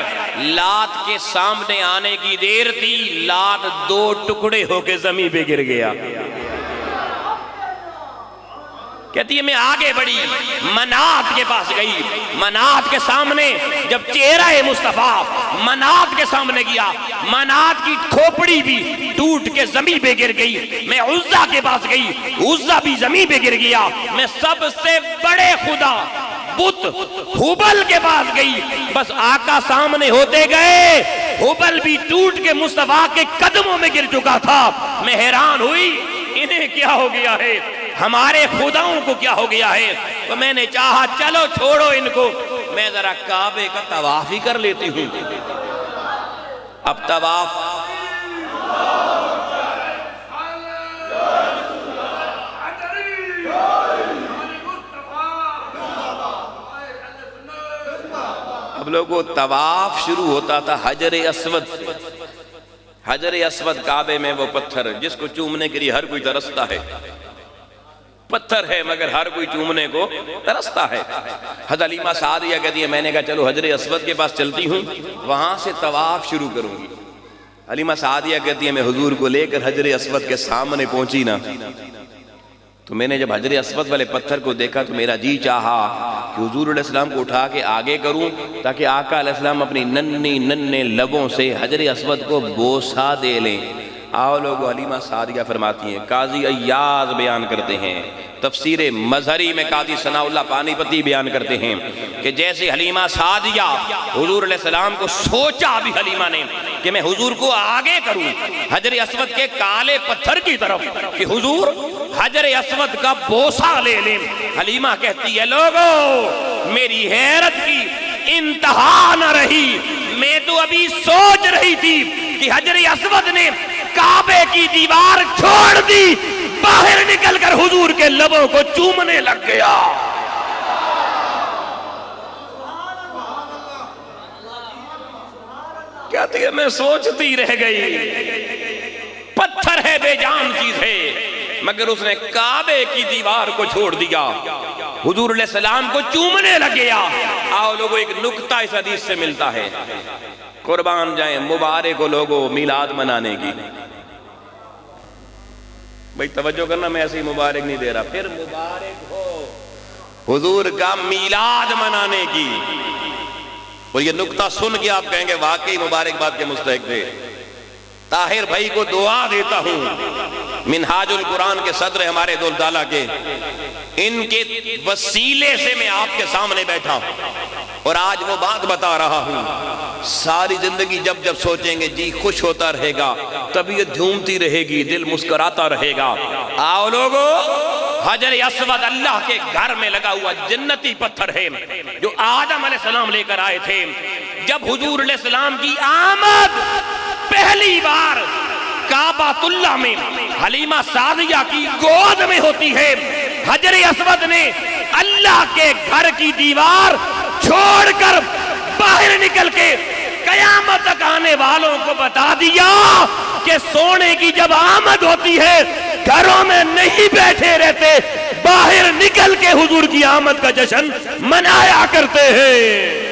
لات کے سامنے آنے کی دیر تھی، لات دو ٹکڑے ہو کے زمین پہ گر گیا. کہتی ہے میں آگے بڑھی، منات کے پاس گئی، منات کے سامنے جب چہرہ مصطفیٰ منات کے سامنے گیا، منات کی کھوپڑی بھی ٹوٹ کے زمین پہ گر گئی. میں عزا کے پاس گئی، عزا بھی زمین پہ گر گیا. میں سب سے بڑے خدا بت حبل کے پاس گئی، بس آقا سامنے ہوتے گئے، حبل بھی ٹوٹ کے مصطفیٰ کے قدموں میں گر چکا تھا. میں حیران ہوئی انہیں کیا ہو گیا ہے، ہمارے خداؤں کو کیا ہو گیا ہے. تو میں نے چاہا چلو چھوڑو ان کو، میں ذرا کعبے کا طواف ہی کر لیتی ہوں. اب طواف اب لوگوں طواف شروع ہوتا تھا حجر اسود، حجر اسود کعبے میں وہ پتھر جس کو چومنے کے لیے ہر کوئی ترستا ہے، پتھر ہے مگر ہر کوئی چومنے کو ترستا ہے۔ حضرت حلیمہ سعدیہ کہتی ہے میں نے کہا چلو حجر اسود کے پاس چلتی ہوں، وہاں سے طواف شروع کروں گی۔ حلیمہ سعدیہ کہتی ہے میں حضور کو لے کر حجر اسود کے سامنے پہنچی نا، تو میں نے جب حجر اسود والے پتھر کو دیکھا تو میرا جی چاہا کہ حضور علیہ السلام کو اٹھا کے آگے کروں تاکہ آقا علیہ السلام اپنی ننھے لبوں سے حجر اسود کو بوسہ دے لیں۔ آؤ لوگ، حلیمہ سعدیہ فرماتی ہیں، قاضی عیاض بیان کرتے ہیں، تفسیر مظہری میں قاضی ثناء اللہ پانی پتی بیان کرتے ہیں کہ جیسے حلیمہ سعدیہ حضور علیہ السلام کو سوچا بھی حلیمہ نے کہ میں حضور کو آگے کروں حجر اسود کے کالے پتھر کی طرف کہ حضور حجر اسود کا بوسہ لے لیں، حلیمہ کہتی ہے لوگو میری حیرت کی انتہا نہ رہی، میں تو ابھی سوچ رہی تھی کہ حجر اسود نے کعبے کی دیوار چھوڑ دی، باہر نکل کر حضور کے لبوں کو چومنے لگ گیا۔ کہتی ہے میں سوچتی رہ گئی، پتھر ہے بے جان چیز ہے مگر اس نے کعبے کی دیوار کو چھوڑ دیا، حضور علیہ السلام کو چومنے لگ گیا۔ آؤ لوگوں ایک نکتہ اس حدیث سے ملتا ہے، قربان جائیں مبارک ہو لوگوں میلاد منانے کی۔ بھئی توجہ کرنا، میں ایسے ہی مبارک نہیں دے رہا، پھر مبارک ہو حضور کا میلاد منانے کی۔ اور یہ نکتہ سن کے آپ کہیں گے واقعی مبارکباد کے مستحق تھے۔ طاہر بھائی کو دعا دیتا ہوں، منہاج القرآن کے صدر ہمارے دولدالہ کے، ان کے وسیلے سے میں آپ کے سامنے بیٹھا اور آج وہ بات بتا رہا ہوں۔ ساری زندگی جب جب سوچیں گے جی خوش ہوتا رہے گا، طبیعت جھومتی رہے گی، دل مسکراتا رہے گا۔ آؤ لوگو، حجر اسود اللہ کے گھر میں لگا ہوا جنتی پتھر ہے جو آدم علیہ السلام لے کر آئے تھے۔ جب حضور علیہ السلام کی آمد پہلی بار کعبۃ اللہ میں حلیمہ سعدیہ کی گود میں ہوتی ہے، حجر اسود نے اللہ کے گھر کی دیوار چھوڑ کر باہر نکل کے قیامت تک آنے والوں کو بتا دیا کہ سونے کی جب آمد ہوتی ہے گھروں میں نہیں بیٹھے رہتے، باہر نکل کے حضور کی آمد کا جشن منایا کرتے ہیں۔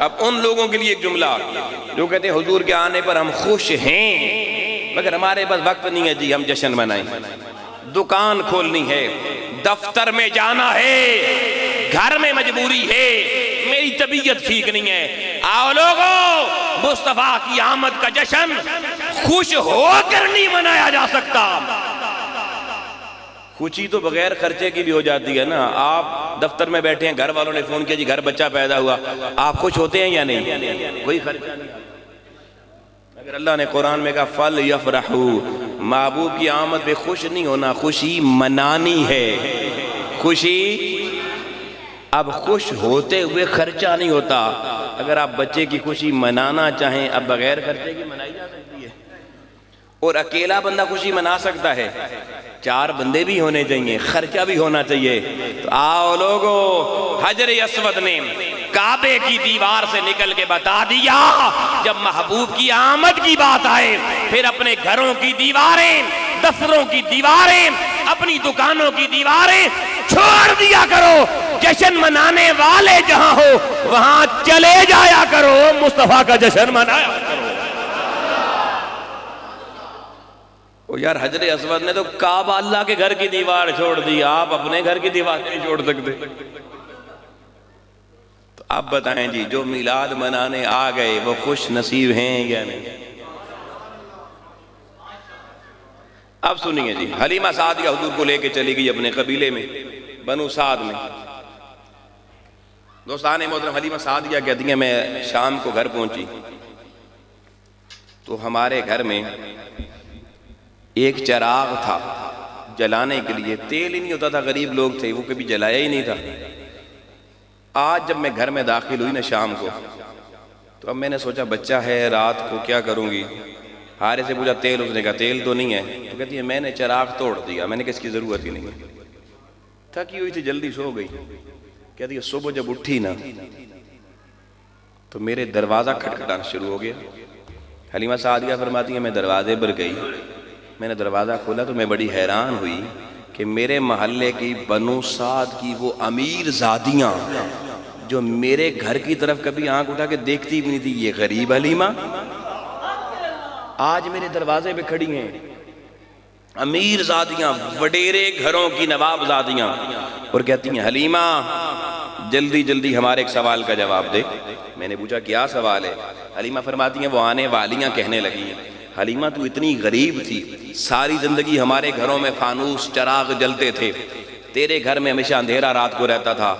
اب ان لوگوں کے لیے ایک جملہ جو کہتے ہیں حضور کے آنے پر ہم خوش ہیں مگر ہمارے پاس وقت نہیں ہے جی ہم جشن منائیں، دکان کھولنی ہے، دفتر میں جانا ہے، گھر میں مجبوری ہے، میری طبیعت ٹھیک نہیں ہے۔ آؤ لوگو، مصطفیٰ کی آمد کا جشن خوش ہو کر نہیں منایا جا سکتا۔ خوشی تو بغیر خرچے کی بھی ہو جاتی ہے نا۔ آپ دفتر میں بیٹھے ہیں، گھر والوں نے فون کیا جی گھر بچہ پیدا ہوا، آپ خوش ہوتے ہیں یا نہیں؟ کوئی خرچہ نہیں۔ اگر اللہ نے قرآن میں کہا فَلْيَفْرَحُوا، محبوب کی آمد پہ خوش نہیں ہونا، خوشی منانی ہے۔ خوشی اب خوش ہوتے ہوئے خرچہ نہیں ہوتا۔ اگر آپ بچے کی خوشی منانا چاہیں اب بغیر خرچے کی منائی جا سکتی ہے، اور اکیلا بندہ خوشی منا سکتا ہے، 4 بندے بھی ہونے چاہیے، خرچہ بھی ہونا چاہیے۔ تو آؤ لوگو، حجر اسود نے کعبے کی دیوار سے نکل کے بتا دیا جب محبوب کی آمد کی بات آئے پھر اپنے گھروں کی دیواریں، دفتروں کی دیواریں، اپنی دکانوں کی دیواریں چھوڑ دیا کرو، جشن منانے والے جہاں ہو وہاں چلے جایا کرو، مصطفیٰ کا جشن منایا کرو۔ یار حجر اسود نے تو کعبہ اللہ کے گھر کی دیوار چھوڑ دی، آپ اپنے گھر کی دیوار نہیں چھوڑ سکتے۔ تو آپ بتائیں جی جو میلاد منانے آ گئے وہ خوش نصیب ہیں یا نہیں؟ اب سنیے جی، حلیمہ سعدیہ حضور کو لے کے چلی گئی اپنے قبیلے میں، بنو سعد میں۔ دوستان محترم، حلیمہ سعدیہ کہتی ہیں میں شام کو گھر پہنچی تو ہمارے گھر میں ایک چراغ تھا جلانے کے لیے، تیل ہی نہیں ہوتا تھا، غریب لوگ تھے، وہ کبھی جلایا ہی نہیں تھا۔ آج جب میں گھر میں داخل ہوئی نا شام کو، تو اب میں نے سوچا بچہ ہے رات کو کیا کروں گی. ہارے سے پوچھا تیل، اس نے کہا تیل تو نہیں ہے. تو کہتی ہے میں نے چراغ توڑ دیا، میں نے کس کی ضرورت ہی نہیں ہے. تھکی ہوئی تھی جلدی سو گئی. کہتی ہے صبح جب اٹھی نا تو میرے دروازہ کھٹکھٹانا شروع ہو گیا. حلیمہ سعدیہ فرماتی ہیں میں دروازے پر گئی، میں نے دروازہ کھولا تو میں بڑی حیران ہوئی کہ میرے محلے کی بنو سعد کی وہ امیر زادیاں جو میرے گھر کی طرف کبھی آنکھ اٹھا کے دیکھتی بھی نہیں تھی، یہ غریب حلیمہ آج میرے دروازے پہ کھڑی ہیں. امیر زادیاں، وڈیرے گھروں کی نواب زادیاں، اور کہتی ہیں حلیمہ جلدی جلدی ہمارے ایک سوال کا جواب دے. میں نے پوچھا کیا سوال ہے؟ حلیمہ فرماتی ہیں وہ آنے والیاں کہنے لگی ہیں حلیمہ تو اتنی غریب تھی، ساری زندگی ہمارے گھروں میں فانوس چراغ جلتے تھے، تیرے گھر میں ہمیشہ اندھیرا رات کو رہتا تھا،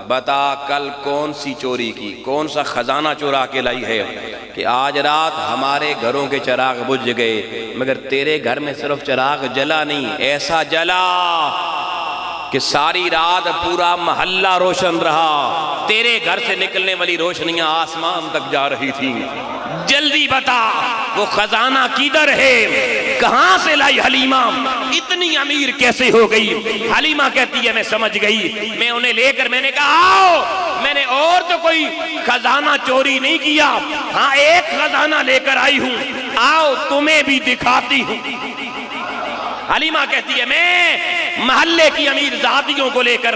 بتا کل کون سی چوری کی، کون سا خزانہ چورا کے لائی ہے کہ آج رات ہمارے گھروں کے چراغ بجھ گئے، مگر تیرے گھر میں صرف چراغ جلا نہیں، ایسا جلا کہ ساری رات پورا محلہ روشن رہا، تیرے گھر سے نکلنے والی روشنیاں آسمان تک جا رہی تھیں. جلدی بتا وہ خزانہ کدھر ہے، کہاں سے لائی حلیمہ، اتنی امیر کیسے ہو گئی؟ حلیمہ کہتی ہے میں سمجھ گئی، میں انہیں لے کر میں نے کہا آؤ، میں نے اور تو کوئی خزانہ چوری نہیں کیا، ہاں ایک خزانہ لے کر آئی ہوں، آؤ تمہیں بھی دکھاتی ہوں. حلیمہ کہتی ہے میں محلے کی امیر زادیوں کو لے کر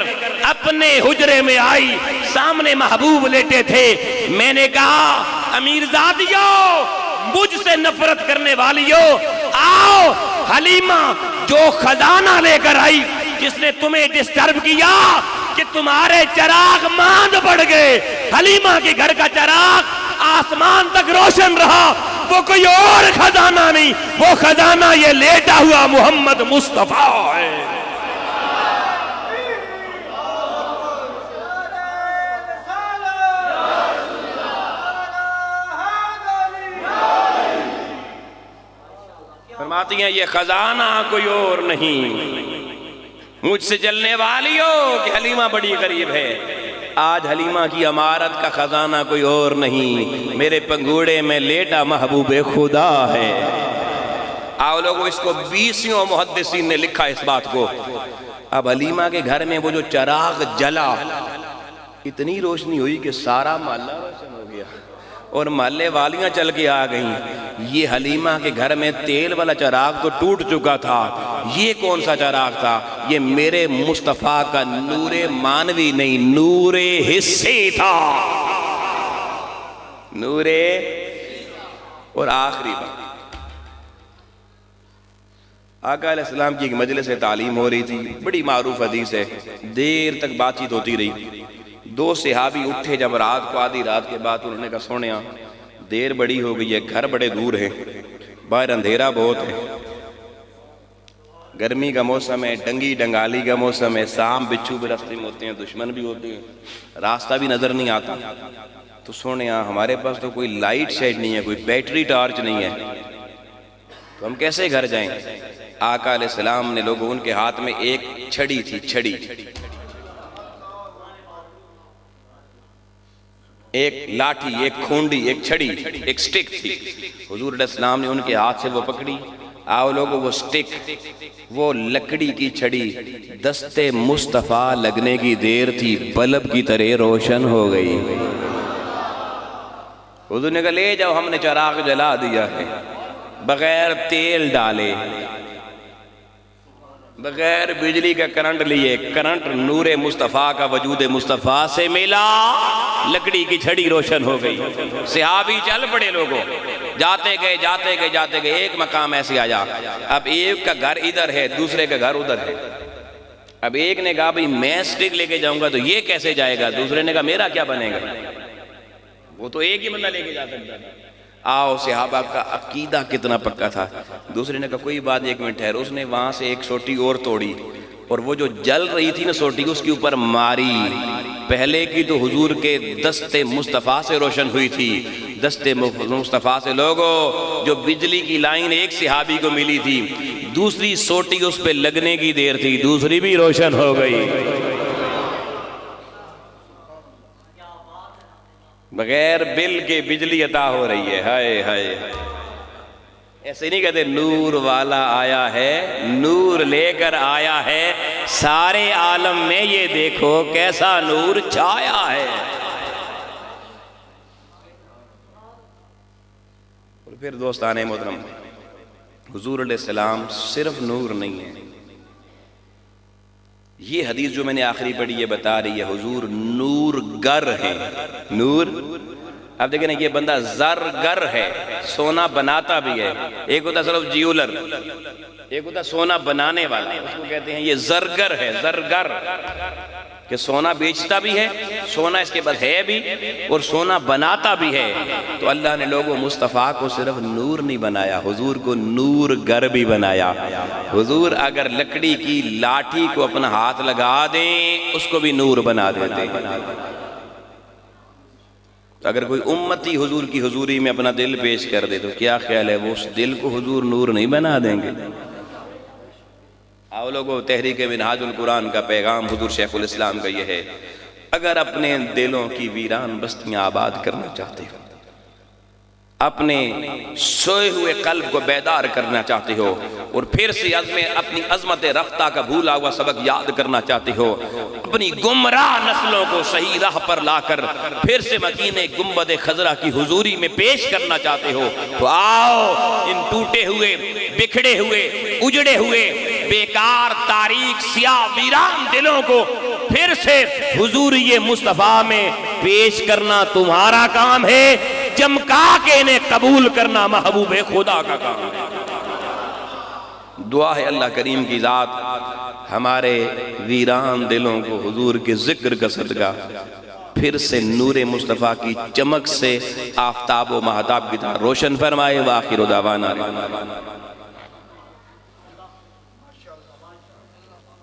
اپنے حجرے میں آئی، سامنے محبوب لیٹے تھے. میں نے کہا امیر زادیوں، مجھ سے نفرت کرنے والیوں، آؤ حلیمہ جو خزانہ لے کر آئی، جس نے تمہیں ڈسٹرب کیا کہ تمہارے چراغ ماند پڑ گئے، حلیمہ کے گھر کا چراغ آسمان تک روشن رہا، وہ کوئی اور خزانہ نہیں، وہ خزانہ یہ لیٹا ہوا محمد مصطفیٰ ہے. فرماتی ہیں یہ خزانہ کوئی اور نہیں، مجھ سے جلنے والیوں کہ حلیمہ بڑی غریب ہے. آج حلیمہ کی عمارت کا خزانہ کوئی اور نہیں، میرے پنگوڑے میں لیٹا محبوب خدا ہے. آؤ لوگوں، اس کو 20 محدثین نے لکھا اس بات کو. اب حلیمہ کے گھر میں وہ جو چراغ جلا، اتنی روشنی ہوئی کہ سارا محلہ روشن ہو گیا اور محلے والیاں چل کے آ گئیں. یہ حلیمہ کے گھر میں تیل والا چراغ تو ٹوٹ چکا تھا، یہ کون سا چراغ تھا؟ یہ میرے مصطفیٰ کا نور مانوی نہیں، نور حصے تھا، نور. اور آخری بات، آقا علیہ السلام کی ایک مجلس تعلیم ہو رہی تھی، بڑی معروف حدیث ہے، دیر تک بات چیت ہوتی رہی. 2 صحابی اٹھے جب رات کو، آدھی رات کے بعد، انہوں نے کہا سونے دیر بڑی ہو گئی ہے، گھر بڑے دور ہیں، باہر اندھیرا بہت ہے، گرمی کا موسم ہے، ڈنگی ڈنگالی کا موسم ہے، سام بچھو بھی راستے میں ہوتے ہیں، دشمن بھی ہوتے ہیں، راستہ بھی نظر نہیں آتا، تو سونے ہمارے پاس تو کوئی لائٹ شیڈ نہیں ہے، کوئی بیٹری ٹارچ نہیں ہے، تو ہم کیسے گھر جائیں؟ آقا علیہ السلام نے لوگوں، ان کے ہاتھ میں ایک چھڑی تھی، چھڑی، ایک لاٹھی، ایک کھونڈی، ایک چھڑی، ایک سٹک تھی. حضور علیہ السلام نے ان کے ہاتھ سے وہ پکڑی. آؤ لوگوں، وہ سٹک، وہ لکڑی کی چھڑی دست مصطفیٰ لگنے کی دیر تھی، بلب کی طرح روشن ہو گئی. حضور نے کہا لے جاؤ، ہم نے چراغ جلا دیا ہے، بغیر تیل ڈالے، بغیر بجلی کا کرنٹ لیے، کرنٹ نور مصطفیٰ کا وجود مصطفیٰ سے ملا، لکڑی کی چھڑی روشن ہو گئی. صحابی چل پڑے، لوگوں جاتے گئے جاتے گئے جاتے گئے، ایک مقام ایسے آیا، اب ایک کا گھر ادھر ہے، دوسرے کا گھر ادھر ہے. اب ایک نے کہا بھئی میں سٹک لے کے جاؤں گا تو یہ کیسے جائے گا؟ دوسرے نے کہا میرا کیا بنے گا؟ وہ تو ایک ہی بندہ لے کے جا سکتا ہے. آؤ، صحابہ کا عقیدہ کتنا پکا تھا. دوسرے نے کہا کوئی بات نہیں، 1 منٹ ٹھہر. اس نے وہاں سے ایک سوٹی اور توڑی، اور وہ جو جل رہی تھی نا سوٹی، اس کے اوپر ماری. پہلے کی تو حضور کے دست مصطفیٰ سے روشن ہوئی تھی، دست مصطفیٰ سے لوگوں جو بجلی کی لائن ایک صحابی کو ملی تھی، دوسری سوٹی اس پہ لگنے کی دیر تھی، دوسری بھی روشن ہو گئی. بغیر بل کے بجلی عطا ہو رہی ہے. ہائے ہائے. ایسے نہیں کہتے نور والا آیا ہے، نور لے کر آیا ہے، سارے عالم میں یہ دیکھو کیسا نور چھایا ہے. اور پھر دوستان محترم، حضور علیہ السلام صرف نور نہیں ہے. یہ حدیث جو میں نے آخری پڑھی یہ بتا رہی ہے حضور نور گر ہے. نور، اب دیکھیں نا، یہ بندہ زرگر ہے، سونا بناتا بھی ہے. ایک ہوتا صرف جیولر، ایک ہوتا سونا بنانے والا، اس کو کہتے ہیں یہ زرگر ہے. زرگر کہ سونا بیچتا بھی ہے، سونا اس کے پاس ہے بھی، اور سونا بناتا بھی ہے. تو اللہ نے لوگوں مصطفیٰ کو صرف نور نہیں بنایا، حضور کو نور گر بھی بنایا. حضور اگر لکڑی کی لاٹھی کو اپنا ہاتھ لگا دیں اس کو بھی نور بنا دیتے ہیں. اگر کوئی امتی حضور کی حضوری میں اپنا دل پیش کر دے تو کیا خیال ہے وہ اس دل کو حضور نور نہیں بنا دیں گے؟ آؤ لوگوں، تحریک منہاج القرآن کا پیغام حضور شیخ الاسلام کا یہ ہے، اگر اپنے دلوں کی ویران بستیاں آباد کرنا چاہتے ہو، اپنے سوئے ہوئے قلب کو بیدار کرنا چاہتے ہو، اور پھر سے اپنی عظمت رفتہ کا بھولا ہوا سبق یاد کرنا چاہتے ہو، اپنی گمراہ نسلوں کو صحیح راہ پر لا کر پھر سے مکین گنبد خضرا کی حضوری میں پیش کرنا چاہتے ہو، تو آؤ ان ٹوٹے ہوئے، بکھڑے ہوئے، اجڑے ہوئے، بیکار، تاریک، سیاہ، ویران دلوں کو پھر سے حضوری مصطفیٰ میں پیش کرنا تمہارا کام ہے. چمکا کے انہیں قبول کرنا محبوب خدا کا کام ہے. دعا ہے اللہ کریم کی ذات ہمارے ویران دلوں کو حضور کے ذکر کا صدقہ پھر سے نور مصطفیٰ کی چمک سے آفتاب و مہتاب کی طرح روشن فرمائے. وآخر دعوانا